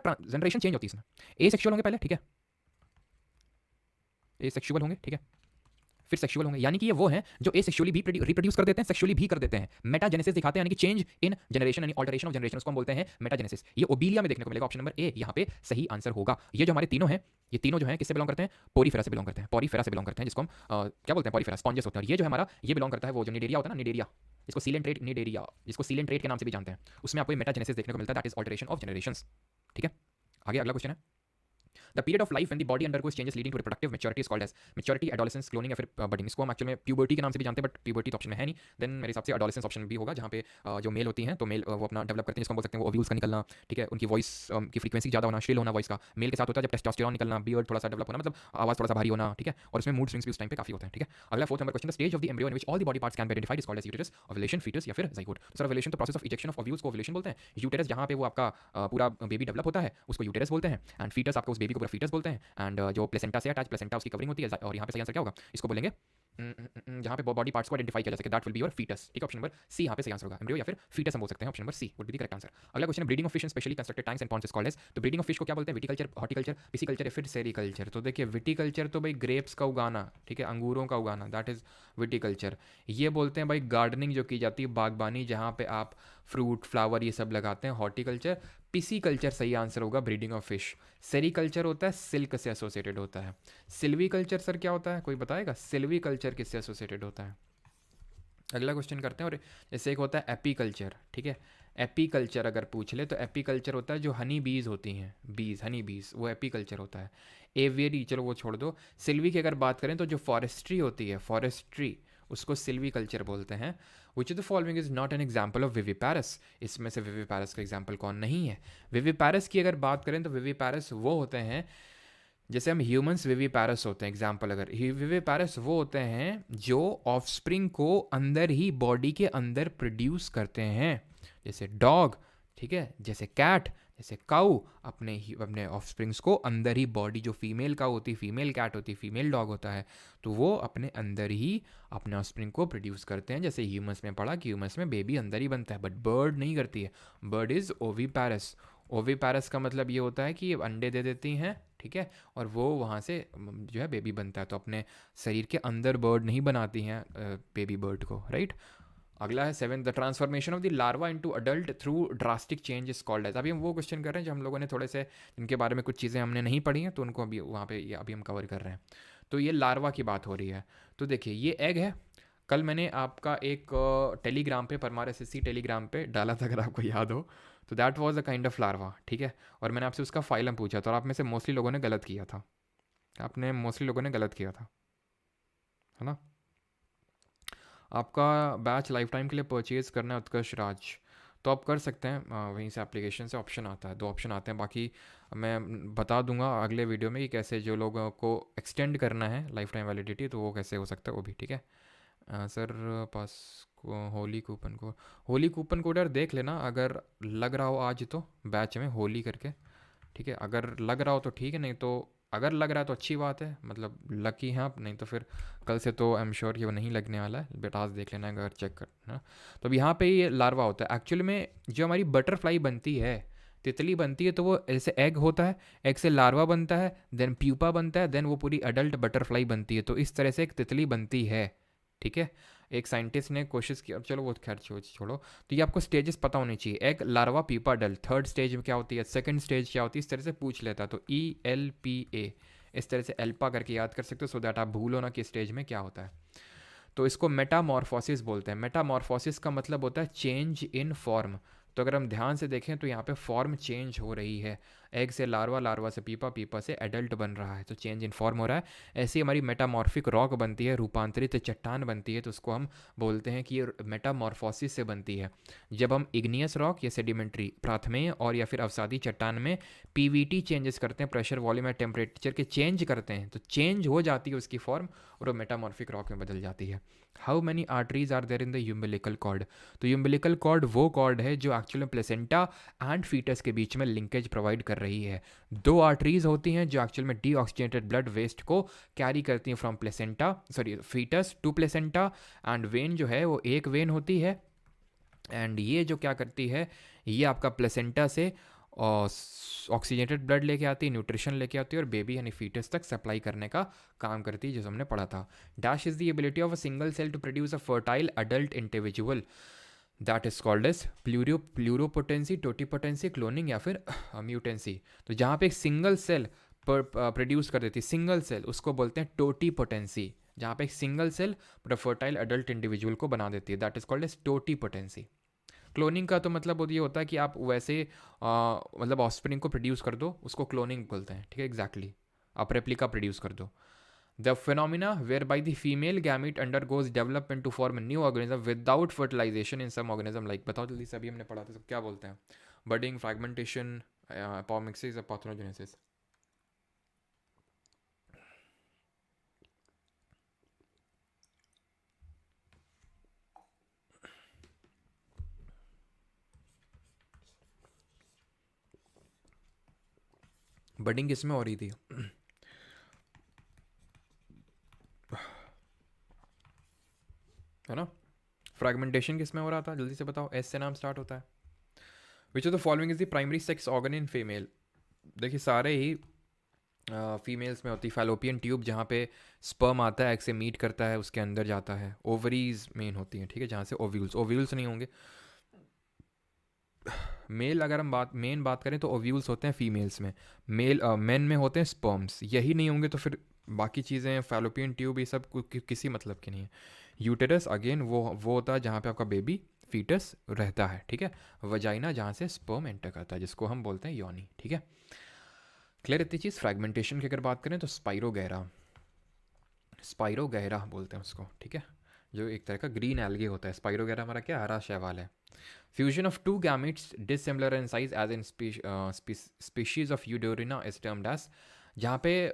चेंज होती है इसमें। ए सेक्सुअल होंगे पहले, ठीक है, ए सेक्सुअल होंगे, ठीक है, फिर सेक्सुअल होंगे, यानी कि ये वो हैं जो ए सेक्सुअली भी रिप्रोड्यूस कर देते हैं, सेक्सुअली भी कर देते हैं। मेटाजेनेसिस दिखाते हैं, यानी कि चेंज इन जनरेशन, यानी ऑल्टरेशन ऑफ जनरेशन, उसको हम बोलते हैं मेटाजेनेसिस। ये ओबिलिया में देखने को मिलेगा, ऑप्शन नंबर ए यहाँ पे सही आंसर होगा। ये जो हमारे तीनों हैं, ये तीनों जो हैं किससे बिलोंग करते हैं, पोरीफेरा से बिलोंग करते हैं, पोरीफेरा से बिलोंग करते हैं, जिसको हम क्या बोलते हैं, पोरीफेरा स्पॉन्जेस होते हैं। और ये जो हमारा ये बिलोंग करता है वो जो निडेरिया होता है ना, निडेरिया, जिसको सीलेंट्रेट निडेरिया, जिसको सीलेंट्रेट के नाम से भी जानते हैं, उसमें आपको मेटाजेनेसिस देखने को मिलता है, that is alteration of generations. ठीक है, आगे अगला क्वेश्चन है, the period of life when the body undergoes changes leading to reproductive maturity is called as maturity, adolescence, cloning या फिर बडिंग। इसको हम एक्चुअल में प्यूबर्टी के नाम से भी जानते हैं, बट प्यूबर्टी तो ऑप्शन में है नहीं। देन मेरे हिसाब से एडोलेसेंस ऑप्शन भी होगा, जहाँ पे जो मेल होती हैं तो मेल वो अपना डेवलप करते हैं, जिसको हम बोल सकते हैं वो ओव्यूल्स का निकलना। ठीक है, उनकी वॉइस की फ्रीक्वेंसी ज़्यादा होना, श्रिल होना वॉइस का। मेल के साथ होता है जब टेस्टोस्टेरोन निकलना, बियर्ड थोड़ा सा डेवलप होना, मतलब आवाज़ थोड़ा सा भारी होना। ठीक है, और इसमें मूड स्विंग्स भी उस टाइम पे काफी होते हैं। ठीक है, अगला fourth number question, the stage of the embryo in which all the body parts can be identified is called as uterus, ovulation, foetus या फिर ज़ाइगोट। सर ओव्यूलेशन तो process of ejection of ovules को ovulation बोलते हैं। Uterus जहाँ पे वो आपका पूरा बेबी डेवलप होता है उसको यूटेरस बोलते हैं। एंड फीटस आपको उस बेबी को पूरा फीटस बोलते हैं। एंड जो प्लेसेंटा से अटैच, प्लेसेंटा उसकी कवरिंग होती है। और यहाँ पे सही आंसर क्या होगा, इसको बोलेंगे जहाँ पे बॉडी पार्ट्स को आइडेंटिफाई किया जा सके, that will be your foetus. ठीक है, ऑप्शन नंबर सी यहाँ पे सही आंसर होगा, एम्ब्रियो या फिर फीटस हम बोल सकते हैं, option number C would be the correct answer. अगला क्वेश्चन है, breeding of fish in specially constructed tanks and ponds is called as. तो ब्रीडिंग ऑफ फिश को क्या बोलते हैं, विटिकल्चर, हॉर्टिकल्चर, पिसिकल्चर या फिर सेरिकल्चर। तो देखिए विटिकल्चर तो भाई ग्रेप्स का उगाना, ठीक है, अंगूरों का उगाना, दैट इज विटिकल्चर। ये बोलते हैं भाई गार्डनिंग जो की जाती है, बागबानी, जहाँ पे आप फ्रूट फ्लावर ये सब लगाते हैं, हॉर्टिकल्चर। पिसिकल्चर सही आंसर होगा, ब्रीडिंग ऑफ फिश। सेरिकल्चर होता है सिल्क से एसोसिएटेड होता है। सिल्वीकल्चर सर क्या होता है, कोई बताएगा, सिल्वीकल्चर किससे एसोसिएटेड होता है। अगला क्वेश्चन करते हैं, और जैसे एक होता है एपीकल्चर। ठीक है, एपीकल्चर अगर पूछ ले तो एपीकल्चर होता है जो हनी बीज होती हैं, बीज, हनी बीज, वो एपीकल्चर होता है। एवियरी चलो वो छोड़ दो। सिल्वी की अगर बात करें तो जो फॉरेस्ट्री होती है, फॉरेस्ट्री, उसको सिल्वी कल्चर बोलते हैं। Which of the following is not an example of viviparous, इसमें से विविपैरस का एग्जाम्पल कौन नहीं है। विविपैरस की अगर बात करें तो विविपैरस वो होते हैं, जैसे हम ह्यूमंस विविपैरस होते हैं, एग्जाम्पल अगर विविपैरस वो होते हैं जो ऑफस्प्रिंग को अंदर ही बॉडी के अंदर प्रोड्यूस करते हैं, जैसे डॉग, ठीक है, जैसे कैट, जैसे काऊ, अपने ऑफस्प्रिंग्स को अंदर ही बॉडी, जो फीमेल काऊ होती है, फीमेल कैट होती है, फीमेल डॉग होता है, तो वो अपने अंदर ही अपने ऑफस्प्रिंग को प्रोड्यूस करते हैं। जैसे ह्यूमंस में पढ़ा कि ह्यूमंस में बेबी अंदर ही बनता है, बट बर्ड नहीं करती है, बर्ड इज ओविपैरस। ओविपैरस का मतलब ये होता है कि ये अंडे दे देती हैं, ठीक है, और वो वहाँ से जो है बेबी बनता है। तो अपने शरीर के अंदर बर्ड नहीं बनाती हैं बेबी बर्ड को, राइट। अगला है 7, the transformation of the larva into adult through drastic change is called as. अभी हम वो क्वेश्चन कर रहे हैं जो हम लोगों ने थोड़े से, इनके बारे में कुछ चीज़ें हमने नहीं पढ़ी हैं, तो उनको अभी वहाँ पे ये अभी हम कवर कर रहे हैं। तो ये लार्वा की बात हो रही है। तो देखिए ये एग है। कल मैंने आपका एक टेलीग्राम पे, परमार एसएससी टेलीग्राम पे डाला था, अगर आपको याद हो, तो that was a kind of larva, ठीक है। और मैंने आपसे उसका फाइलम पूछा था, और आप में से मोस्टली लोगों ने गलत किया था। आपने मोस्टली लोगों ने गलत किया था, है ना। आपका बैच लाइफ टाइम के लिए परचेज़ करना है उत्कर्ष राज, तो आप कर सकते हैं। वहीं से एप्लीकेशन से ऑप्शन आता है, 2 ऑप्शन आते हैं। बाकी मैं बता दूंगा अगले वीडियो में कि कैसे जो लोगों को एक्सटेंड करना है लाइफ टाइम वैलिडिटी, तो वो कैसे हो सकता है वो भी, ठीक है। सर पास को होली कूपन कोड यार देख लेना, अगर लग रहा हो आज तो बैच में होली करके, ठीक है। अगर लग रहा हो तो ठीक है, नहीं तो अगर लग रहा है तो अच्छी बात है, मतलब लकी हैं आप। नहीं तो फिर कल से तो आई एम श्योर कि वो नहीं लगने वाला है, बट आज देख लेना अगर चेक करना। तो अब यहाँ पे ये लार्वा होता है एक्चुअली में। जो हमारी बटरफ्लाई बनती है, तितली बनती है, तो वो ऐसे एग होता है, एग से लार्वा बनता है, देन प्यूपा बनता है, देन वो पूरी अडल्ट बटरफ्लाई बनती है। तो इस तरह से एक तितली बनती है, ठीक है। एक साइंटिस्ट ने कोशिश की, अब चलो वो खैर छोड़ो। तो ये आपको स्टेजेस पता होने चाहिए, egg larva pupa adult, third stage में क्या होती है, सेकंड स्टेज क्या होती है, इस तरह से पूछ लेता है। तो ELPA इस तरह से एल्पा करके याद कर सकते हो, सो दैट आप भूलो ना कि स्टेज में क्या होता है। तो इसको मेटामॉर्फोसिस बोलते हैं। मेटामॉर्फोसिस का मतलब होता है चेंज इन फॉर्म। तो अगर हम ध्यान से देखें तो यहाँ पे फॉर्म चेंज हो रही है, एग से लार्वा, लार्वा से पीपा, पीपा से एडल्ट बन रहा है, तो चेंज इन फॉर्म हो रहा है। ऐसी हमारी मेटामॉर्फिक रॉक बनती है, रूपांतरित चट्टान बनती है, तो उसको हम बोलते हैं कि ये मेटामॉर्फोसिस से बनती है। जब हम इग्नियस रॉक या सेडिमेंट्री प्राथमेय और या फिर अवसादी चट्टान में PVT चेंजेस करते हैं, प्रेशर वॉल्यूम या टेम्परेचर के चेंज करते हैं, तो चेंज हो जाती है उसकी फॉर्म और वो मेटामॉर्फिक रॉक में बदल जाती है। How many arteries are there in the umbilical cord. तो यूम्बिलिकल कॉर्ड वो कॉर्ड है जो एक्चुअली प्लेसेंटा एंड फीटस के बीच में लिंकेज प्रोवाइड कर रही है। 2 आर्टरीज होती हैं जो एक्चुअल में डीऑक्सीजनेटेड ब्लड वेस्ट को कैरी करती हैं from placenta, sorry foetus to placenta. And vein जो है वो एक वेन होती है, एंड ये जो क्या करती है, ये आपका प्लेसेंटा से ऑक्सीजनेटेड ब्लड लेके आती है, न्यूट्रिशन लेके आती है और बेबी यानी फीटस तक सप्लाई करने का काम करती है, जो हमने पढ़ा था। Dash is the ability of a single cell to produce a fertile adult individual, that is called as pluripotency, totipotency, cloning या फिर म्यूटेंसी। तो जहाँ पे एक सिंगल सेल प्रोड्यूस कर देती है, सिंगल सेल, उसको बोलते हैं टोटीपोटेंसी। जहाँ पे एक single cell fertile adult individual को बना देती है, that is called as totipotency. Cloning का तो मतलब ये होता है कि आप वैसे मतलब ऑस्प्रिंग को प्रोड्यूस कर दो, उसको क्लोनिंग बोलते हैं, ठीक है। एग्जैक्टली आप रेप्लिका प्रोड्यूस कर दो। The phenomena whereby the female gamete undergoes development to form new organism without fertilization in some organism, like बताओ जल्दी से, अभी हमने पढ़ा था, सब क्या बोलते हैं, बडिंग, फ्रैगमेंटेशन, अपोमिक्सिस, पाथोजेनेसिस। बडिंग किसमें हो रही थी, है ना। फ्रैगमेंटेशन किसमें हो रहा था, जल्दी से बताओ, एस से नाम स्टार्ट होता है। Which of the following is the primary sex organ in female. देखिए सारे ही फीमेल्स में होती है फैलोपियन ट्यूब, जहाँ पे स्पर्म आता है, एग से मीट करता है, उसके अंदर जाता है। ओवरीज मेन होती हैं, ठीक है, जहाँ से ओव्यूल्स, ओव्यूल्स नहीं होंगे। मेल अगर हम मेन बात करें तो ओव्यूल्स होते हैं फीमेल्स में, मेन में होते हैं स्पर्म्स। यही नहीं होंगे तो फिर बाकी चीज़ें, फैलोपियन ट्यूब, ये सब किसी मतलब की नहीं है। यूटेरस अगेन वो होता है जहाँ पे आपका बेबी फीटस रहता है, ठीक है। वजाइना जहाँ से स्पर्म एंटर करता है, जिसको हम बोलते हैं योनी, ठीक है। क्लियर इतनी चीज़। फ्रैगमेंटेशन की अगर बात करें तो स्पाइरोगैरा बोलते हैं उसको, ठीक है, जो एक तरह का ग्रीन एल्गे होता है। स्पाइरोगैरा हमारा क्या, हरा शैवाल है। Fusion of 2 gametes dissimilar in size as in species of Eudorina is termed as. जहाँ पे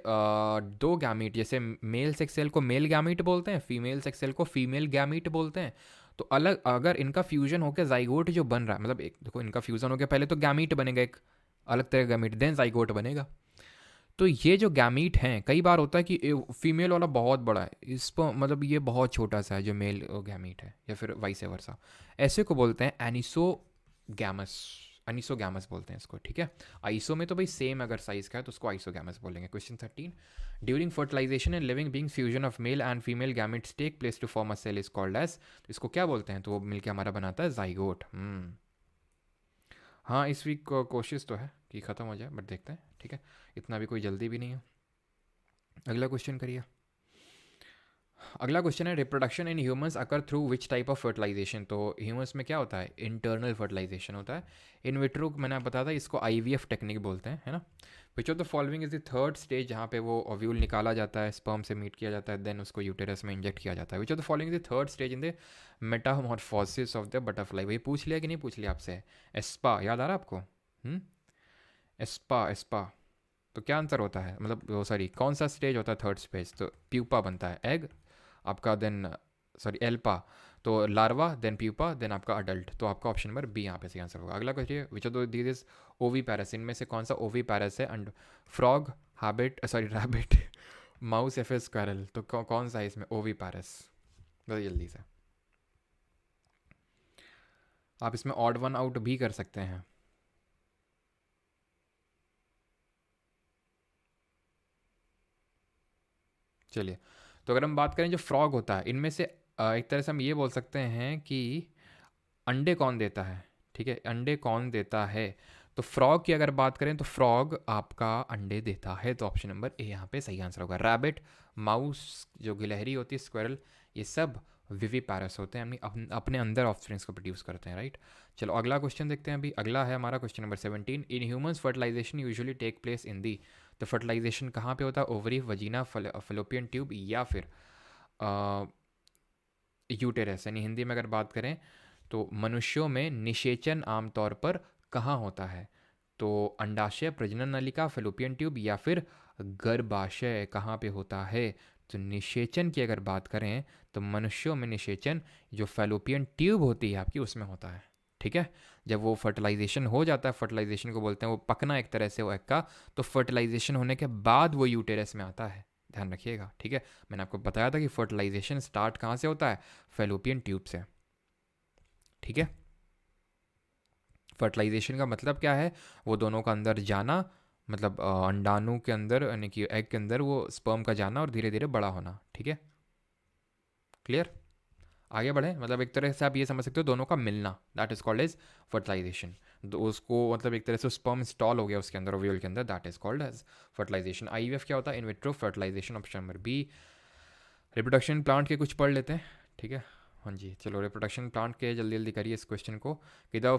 2 गैमीट, जैसे मेल सेक्स सेल को मेल गैमीट बोलते हैं, फीमेल सेक्स सेल को फीमेल गैमीट बोलते हैं। तो अलग अगर इनका फ्यूजन होकर जाइगोट जो बन रहा है, मतलब एक देखो, इनका फ्यूजन होकर पहले तो गैमीट बनेगा, एक अलग तरह का गैमीट, देन जाइगोट बनेगा। तो ये जो गैमीट हैं, कई बार होता है कि फीमेल वाला बहुत बड़ा है, इस पर मतलब ये बहुत छोटा सा है जो मेल गैमीट है, या फिर वाइस वर्सा। ऐसे को बोलते हैं एनिसोगैमस, एनिसोगैमस बोलते हैं इसको, ठीक है। आइसो में तो भाई सेम अगर साइज का है तो उसको आइसोगैमस बोलेंगे। Question 13, during fertilization and living being fusion of male and female gametes take place to form a cell is called as. तो इसको क्या बोलते हैं, तो वो मिलकर हमारा बनाता है जाइगोट। हाँ इस वीक कोशिश तो है कि ख़त्म हो जाए, बट देखते हैं, ठीक है, इतना भी कोई जल्दी भी नहीं है। अगला क्वेश्चन करिए। अगला क्वेश्चन है reproduction in humans occur through which type of fertilization. तो ह्यूमंस में क्या होता है, इंटरनल फर्टिलाइजेशन होता है। इन विट्रो मैंने बताया था, इसको आईवीएफ टेक्निक बोलते हैं, है ना। Which of the following is the third stage, जहाँ पे वो ओव्यूल निकाला जाता है, स्पर्म से मीट किया जाता है, देन उसको यूटेरस में इंजेक्ट किया जाता है। Which of the following is the third stage in the Metamorphosis of the butterfly. वही पूछ लिया कि नहीं पूछ लिया आपसे, एस्पा याद आ रहा है आपको? एस्पा एस्पा। तो क्या आंसर होता है, मतलब वो सॉरी कौन सा स्टेज होता है थर्ड स्टेज? तो प्यूपा बनता है, एग आपका, देन सॉरी एल्पा, तो लार्वा, देन प्यूपा, देन आपका अडल्ट। तो आपका ऑप्शन नंबर बी यहाँ पे सही आंसर होगा। अगला question, which of these is ओवी पैरस, इनमें से कौन सा ओवी पैरस है? And frog, habit sorry rabbit, mouse या फिर स्क्वायरल। तो कौन सा है इसमें ओवी पैरस? बहुत जल्दी से आप इसमें ऑड वन आउट भी कर सकते हैं। चलिए, तो अगर हम बात करें जो फ्रॉग होता है, इनमें से एक तरह से हम ये बोल सकते हैं कि अंडे कौन देता है, ठीक है, अंडे कौन देता है? तो फ्रॉग की अगर बात करें तो फ्रॉग आपका अंडे देता है, तो ऑप्शन नंबर ए यहाँ पे सही आंसर होगा। रैबिट, माउस जो गिलहरी होती है, स्क्वायरल, ये सब विवी पैरस होते हैं, अपने अंदर ऑफस्प्रिंग्स को प्रोड्यूस करते हैं, राइट। चलो अगला क्वेश्चन देखते हैं। अभी अगला है हमारा question number 17। In humans fertilization usually take place in the, तो फर्टिलाइजेशन कहाँ पे होता है? ओवरी, वजीना, फेलोपियन ट्यूब या फिर यूटेरस। यानी हिंदी में अगर बात करें तो मनुष्यों में निषेचन आमतौर पर कहाँ होता है? तो अंडाशय, प्रजनन नलिका, फेलोपियन ट्यूब या फिर गर्भाशय कहाँ पे होता है? तो निषेचन की अगर बात करें तो मनुष्यों में निषेचन जो फेलोपियन ट्यूब होती है आपकी, उसमें होता है, ठीक है। जब वो फर्टिलाइजेशन हो जाता है, फर्टिलाइजेशन को बोलते हैं वो पकना एक तरह से वो एग का, तो फर्टिलाइजेशन होने के बाद वो यूटेरस में आता है, ध्यान रखिएगा, ठीक है। मैंने आपको बताया था कि फर्टिलाइजेशन स्टार्ट कहाँ से होता है? फेलोपियन ट्यूब से, ठीक है। फर्टिलाइजेशन का मतलब क्या है? वो दोनों का अंदर जाना, मतलब अंडाणु के अंदर यानी कि एग के अंदर वो स्पर्म का जाना और धीरे धीरे बड़ा होना, ठीक है, क्लियर। आगे बढ़े, मतलब एक तरह से आप ये समझ सकते हो दोनों का मिलना, that is called as fertilization. तो उसको मतलब एक तरह से स्पर्म इंस्टॉल हो गया उसके अंदर, ओव्यूल के अंदर, that is called as fertilization. IVF क्या होता है? In vitro fertilization, option number B. Reproduction plant के कुछ पढ़ लेते हैं, ठीक है। हाँ जी, चलो रिप्रोडक्शन प्लांट के जल्दी जल्दी करिए इस क्वेश्चन को कि the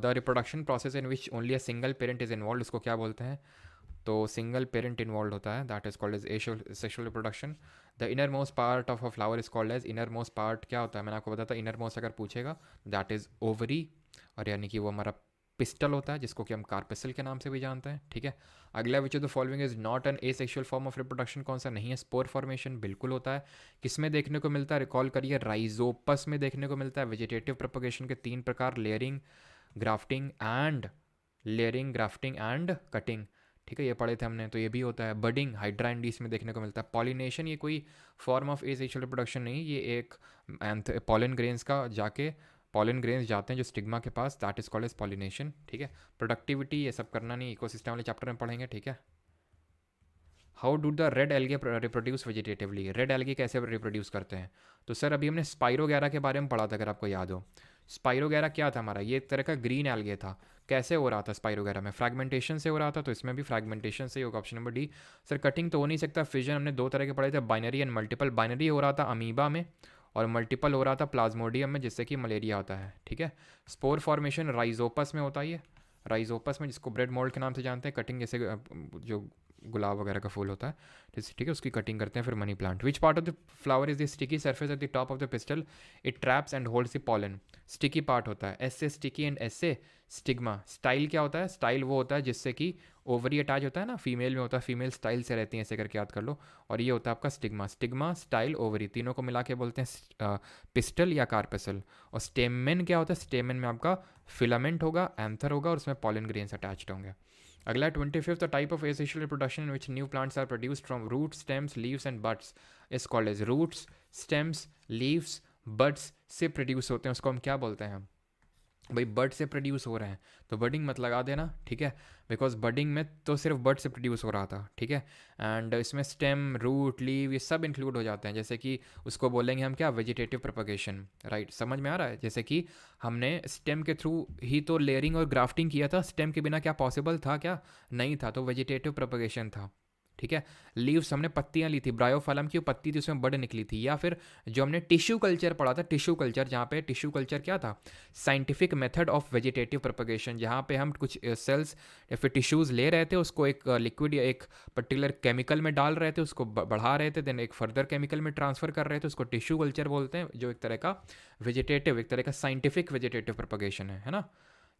reproduction process in which only a single parent is involve, उसको क्या बोलते हैं? तो सिंगल पेरेंट इन्वॉल्व होता है, that is called as sexual reproduction. The innermost part of a flower is called as, innermost part क्या होता है? मैंने आपको बताया था इनर मोस्ट अगर पूछेगा दैट इज ओवरी, और यानी कि वो हमारा पिस्टल होता है, जिसको कि हम कार्पेसल के नाम से भी जानते हैं, ठीक है। अगला, which of the following is not an asexual form of reproduction, कौन सा नहीं है? स्पोर फॉर्मेशन, बिल्कुल होता है। किस में देखने को मिलता है? रिकॉल करिए, राइजोपस में देखने को मिलता है। वेजिटेटिव प्रोपगेशन के 3 प्रकार, लेयरिंग, ग्राफ्टिंग एंड कटिंग, ठीक है, ये पढ़े थे हमने। तो ये भी होता है। बडिंग, हाइड्रा एंडीज में देखने को मिलता है। पॉलिनेशन, ये कोई फॉर्म ऑफ एसेक्सुअल रिप्रोडक्शन नहीं, ये एक पॉलन ग्रेन्स का जाके पॉलन ग्रेन्स जाते हैं जो स्टिग्मा के पास, that is called as pollination, ठीक है। प्रोडक्टिविटी ये सब करना नहीं, इकोसिस्टम वाले चैप्टर में पढ़ेंगे, ठीक है। How do the red algae reproduce vegetatively, red algae कैसे रिप्रोड्यूस करते हैं? तो सर अभी हमने स्पाइरोगैरा के बारे में पढ़ा था, अगर आपको याद हो। स्पाइरोगैरा क्या था हमारा? ये एक तरह का ग्रीन एल्गे था। कैसे हो रहा था स्पाइरोगैरा में? फ्रैगमेंटेशन से हो रहा था, तो इसमें भी फ्रैगमेंटेशन से ही होगा, option number D. Sir cutting तो हो नहीं सकता, फिजन हमने 2 तरह के पढ़े थे, बाइनरी एंड मल्टीपल। बाइनरी हो रहा था अमीबा में और मल्टीपल हो रहा था प्लाज्मोडियम में, जिससे कि मलेरिया होता है, ठीक है। स्पोर फॉर्मेशन राइजोपस में होता है, ये राइजोपस में, जिसको ब्रेड मोल्ड के नाम से जानते हैं। कटिंग जैसे जो गुलाब वगैरह का फूल होता है, ठीक है, उसकी कटिंग करते हैं। फिर money plant, which part of the flower is the sticky surface at the top of the pistol, it traps and holds the pollen. Sticky part होता है, एस से स्टिकी एंड एस से स्टिग्मा। स्टाइल क्या होता है? Style वो होता है जिससे कि ओवरी अटैच होता है ना, फीमेल में होता है, फीमेल स्टाइल से रहती है, ऐसे करके याद कर लो। और ये होता है आपका स्टिग्मा। स्टिग्मा, स्टाइल, ओवरी, तीनों को मिला के बोलते हैं पिस्टल या कार्पेसल। और स्टेमेन क्या होता है? स्टेमेन में आपका फिलामेंट होगा, एंथर होगा, और उसमें पॉलन ग्रेन्स अटैच्ड होंगे। अगला 25th, the type of asexual reproduction in which new plants are produced from root, stems, leaves and buds is called as. Roots, stems, leaves, buds से produce होते हैं, उसको हम क्या बोलते हैं? भाई बर्ड से प्रोड्यूस हो रहे हैं तो बडिंग मत लगा देना, ठीक है, बिकॉज बडिंग में तो सिर्फ बर्ड से प्रोड्यूस हो रहा था, ठीक है। एंड इसमें स्टेम, रूट, लीव ये सब इंक्लूड हो जाते हैं, जैसे कि उसको बोलेंगे हम क्या? Vegetative propagation, right. समझ में आ रहा है? जैसे कि हमने स्टेम के थ्रू ही तो लेयरिंग और ग्राफ्टिंग किया था, स्टेम के बिना क्या पॉसिबल था? क्या नहीं था, तो वेजिटेटिव प्रोपगेशन था, ठीक है। लीव्स हमने पत्तियां ली थी, ब्रायोफाइलम की पत्ती थी उसमें बड निकली थी। या फिर जो हमने टिश्यू कल्चर पढ़ा था, टिश्यू कल्चर, जहाँ पे टिश्यू कल्चर क्या था, scientific method of vegetative propagation, जहाँ पे हम कुछ सेल्स या फिर टिश्यूज़ ले रहे थे, उसको एक लिक्विड या एक पर्टिकुलर केमिकल में डाल रहे थे, उसको बढ़ा रहे थे, देन एक फर्दर केमिकल में ट्रांसफर कर रहे थे, उसको टिश्यू कल्चर बोलते हैं, जो एक तरह का वेजिटेटिव, एक तरह का साइंटिफिक वेजिटेटिव प्रोपगेशन है ना।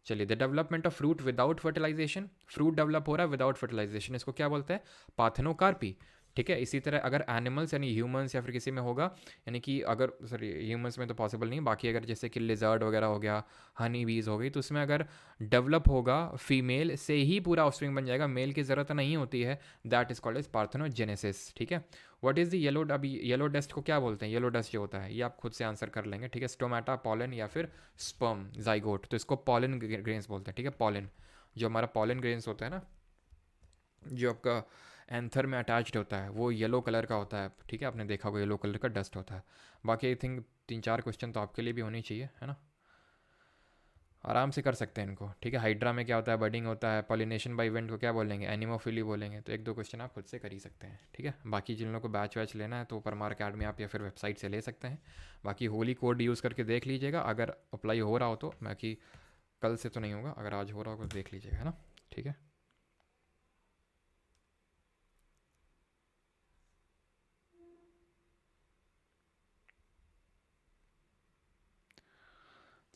चलिए, the development of fruit without fertilization, fruit develop हो रहा है विदाउट फर्टिलाइजेशन, इसको क्या बोलते हैं, पाथेनोकार्पी। ठीक है। इसी तरह अगर एनिमल्स यानी ह्यूमंस या फिर किसी में होगा, यानी कि अगर सॉरी ह्यूमंस में तो पॉसिबल नहीं, बाकी अगर जैसे कि लिजर्ड वगैरह हो गया, हनी बीज हो गई, तो उसमें अगर डेवलप होगा फीमेल से ही पूरा ऑफस्प्रिंग बन जाएगा, मेल की ज़रूरत नहीं होती है, that is called as parthenogenesis. ठीक है। व्हाट इज़ द येलो, अभी येलो डस्ट को क्या बोलते हैं, येलो डस्ट जो होता है ये आप खुद से आंसर कर लेंगे। ठीक है। स्टोमेटा, पॉलन या फिर स्पर्म, जाइगोट, तो इसको पॉलन ग्रेन्स बोलते हैं। ठीक है। पॉलन, जो हमारा पॉलन ग्रेन्स होता है ना, जो आपका एंथर में अटैच्ड होता है, वो येलो कलर का होता है। ठीक है। आपने देखा होगा येलो कलर का डस्ट होता है। बाकी आई थिंक 3-4 क्वेश्चन तो आपके लिए भी होनी चाहिए, है ना, आराम से कर सकते हैं इनको। ठीक है। हाइड्रा में क्या होता है, बडिंग होता है। पॉलिनेशन बाय इवेंट को क्या बोलेंगे, एनिमोफिली बोलेंगे। तो 1-2 क्वेश्चन आप खुद से कर ही सकते हैं। ठीक है। बाकी जिन लोगों को बैच वैच लेना है तो परमार अकेडमी आप या फिर वेबसाइट से ले सकते हैं। बाकी होली कोड यूज़ करके देख लीजिएगा, अगर अप्लाई हो रहा हो तो। बाकी कल से तो नहीं होगा, अगर आज हो रहा होगा तो देख लीजिएगा, है ना। ठीक है।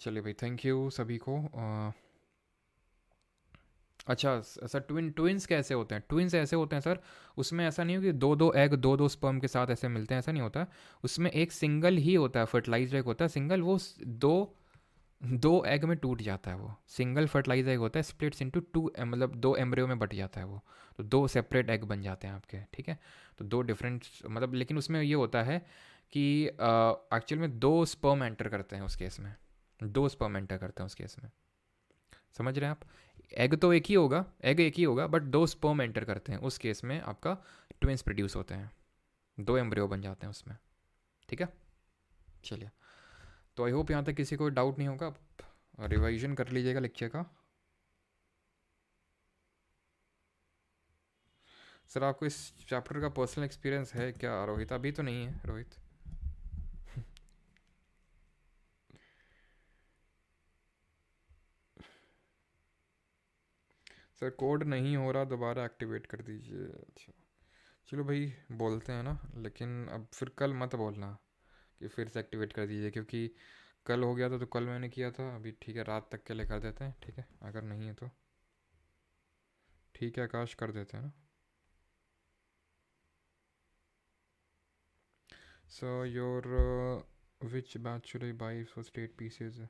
चलिए भाई, थैंक यू सभी को। अच्छा सर, ट्विन्स कैसे होते हैं, ट्विन्स ऐसे होते हैं सर, उसमें ऐसा नहीं हो कि दो दो एग दो दो स्पर्म के साथ ऐसे मिलते हैं, ऐसा नहीं होता। उसमें एक सिंगल ही होता है, फर्टिलाइज्ड एग होता है सिंगल, वो दो दो एग में टूट जाता है। वो सिंगल फर्टिलाइज एग होता है, स्प्लिट्स इनटू टू, मतलब 2 एम्ब्रियो में बट जाता है वो। तो 2 सेपरेट एग बन जाते हैं आपके। ठीक है। तो 2 डिफरेंट, मतलब लेकिन उसमें ये होता है कि एक्चुअल में 2 स्पर्म एंटर करते हैं उस केस में, 2 स्पर्म एंटर करते हैं उस केस में। समझ रहे हैं आप। एग तो एक ही होगा, एग एक ही होगा, बट 2 स्पर्म एंटर करते हैं उस केस में, आपका ट्विंस प्रोड्यूस होते हैं, 2 एम्ब्रियो बन जाते हैं उसमें। ठीक है। चलिए, तो आई होप यहाँ तक किसी को डाउट नहीं होगा। रिवाइजन कर लीजिएगा लेक्चर का। सर, आपको इस चैप्टर का पर्सनल एक्सपीरियंस है क्या रोहित? अभी तो नहीं है रोहित। सर, कोड नहीं हो रहा, दोबारा एक्टिवेट कर दीजिए। अच्छा, चलो भाई, बोलते हैं ना, लेकिन अब फिर कल मत बोलना कि फिर से एक्टिवेट कर दीजिए, क्योंकि कल हो गया था तो कल मैंने किया था। अभी ठीक है, रात तक के लिए कर देते हैं। ठीक है। अगर नहीं है तो ठीक है आकाश, कर देते हैं ना। So your which batch should I by for state pieces?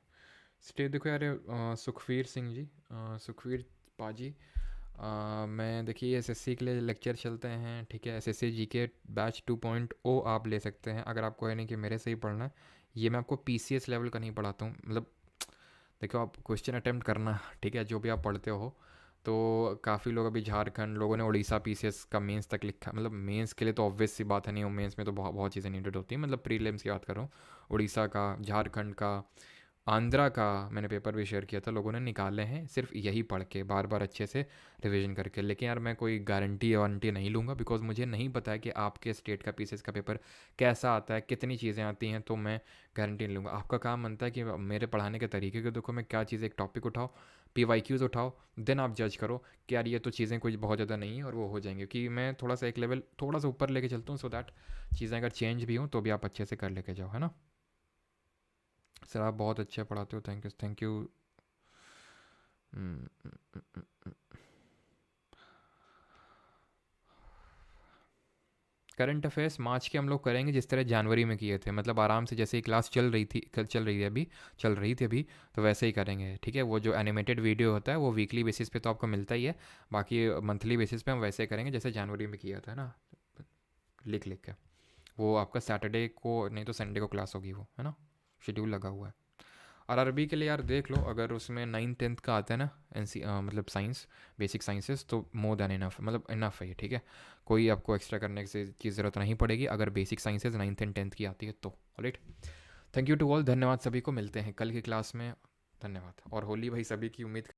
State देखो यार, सुखवीर सिंह जी, सुखवीर पाजी, मैं देखिए एसएससी के लिए लेक्चर चलते हैं। ठीक है। एसएससी जीके बैच 2.0 आप ले सकते हैं, अगर आपको है नहीं कि मेरे से ही पढ़ना है। ये मैं आपको पीसीएस लेवल का नहीं पढ़ाता हूँ, मतलब देखो आप क्वेश्चन अटेम्प्ट करना। ठीक है। जो भी आप पढ़ते हो, तो काफ़ी लोग अभी झारखंड, लोगों ने उड़ीसा पीसीएस का मेंस तक लिखा, मतलब मेंस के लिए तो ऑब्वियस सी बात है, नहीं, मेंस में तो बहुत बहुत चीज़ें नीडेड होती हैं, मतलब प्रीलिम्स की बात कर रहा हूँ। उड़ीसा का, झारखंड का, आंध्रा का मैंने पेपर भी शेयर किया था, लोगों ने निकाले हैं सिर्फ यही पढ़ के, बार बार अच्छे से रिवीजन करके। लेकिन यार मैं कोई गारंटी वारंटी नहीं लूँगा, बिकॉज मुझे नहीं पता है कि आपके स्टेट का पीसीएस का पेपर कैसा आता है, कितनी चीज़ें आती हैं, तो मैं गारंटी नहीं लूँगा। आपका काम बनता है कि मेरे पढ़ाने के तरीके को देखो, मैं क्या चीज़, एक टॉपिक उठाओ, पीवाईक्यूज़ उठाओ, देन आप जज करो कि यार ये तो चीज़ें कुछ बहुत ज़्यादा नहीं है और वो हो जाएंगे। कि मैं थोड़ा सा एक लेवल थोड़ा सा ऊपर लेके चलता हूँ, सो दैट चीज़ें अगर चेंज भी हों तो भी आप अच्छे से कर लेके जाओ, है ना। सर, आप बहुत अच्छे पढ़ाते हो, thank you thank you. Current affairs March के हम लोग करेंगे, जिस तरह जनवरी में किए थे, मतलब आराम से, जैसे ही क्लास चल रही थी, चल रही थी अभी, तो वैसे ही करेंगे। ठीक है। वो जो एनिमेटेड वीडियो होता है वो वीकली बेसिस पे तो आपको मिलता ही है, बाकी मंथली बेसिस पे हम वैसे करेंगे जैसे जनवरी में किया था ना, लिख लिख के। वो आपका सैटरडे को नहीं तो संडे को क्लास होगी वो, है ना, शेड्यूल लगा हुआ है। और अरबी के लिए यार देख लो, अगर उसमें 9th-10th का आता है ना, मतलब साइंस, बेसिक साइंसेस, तो मोर देन इनफ, मतलब इनफ है ये। ठीक है। कोई आपको एक्स्ट्रा करने की ज़रूरत नहीं पड़ेगी अगर basic sciences 9th and 10th की आती है तो। Alright, thank you to all, धन्यवाद सभी को, मिलते हैं कल की क्लास में। धन्यवाद। और होली भाई सभी की उम्मीद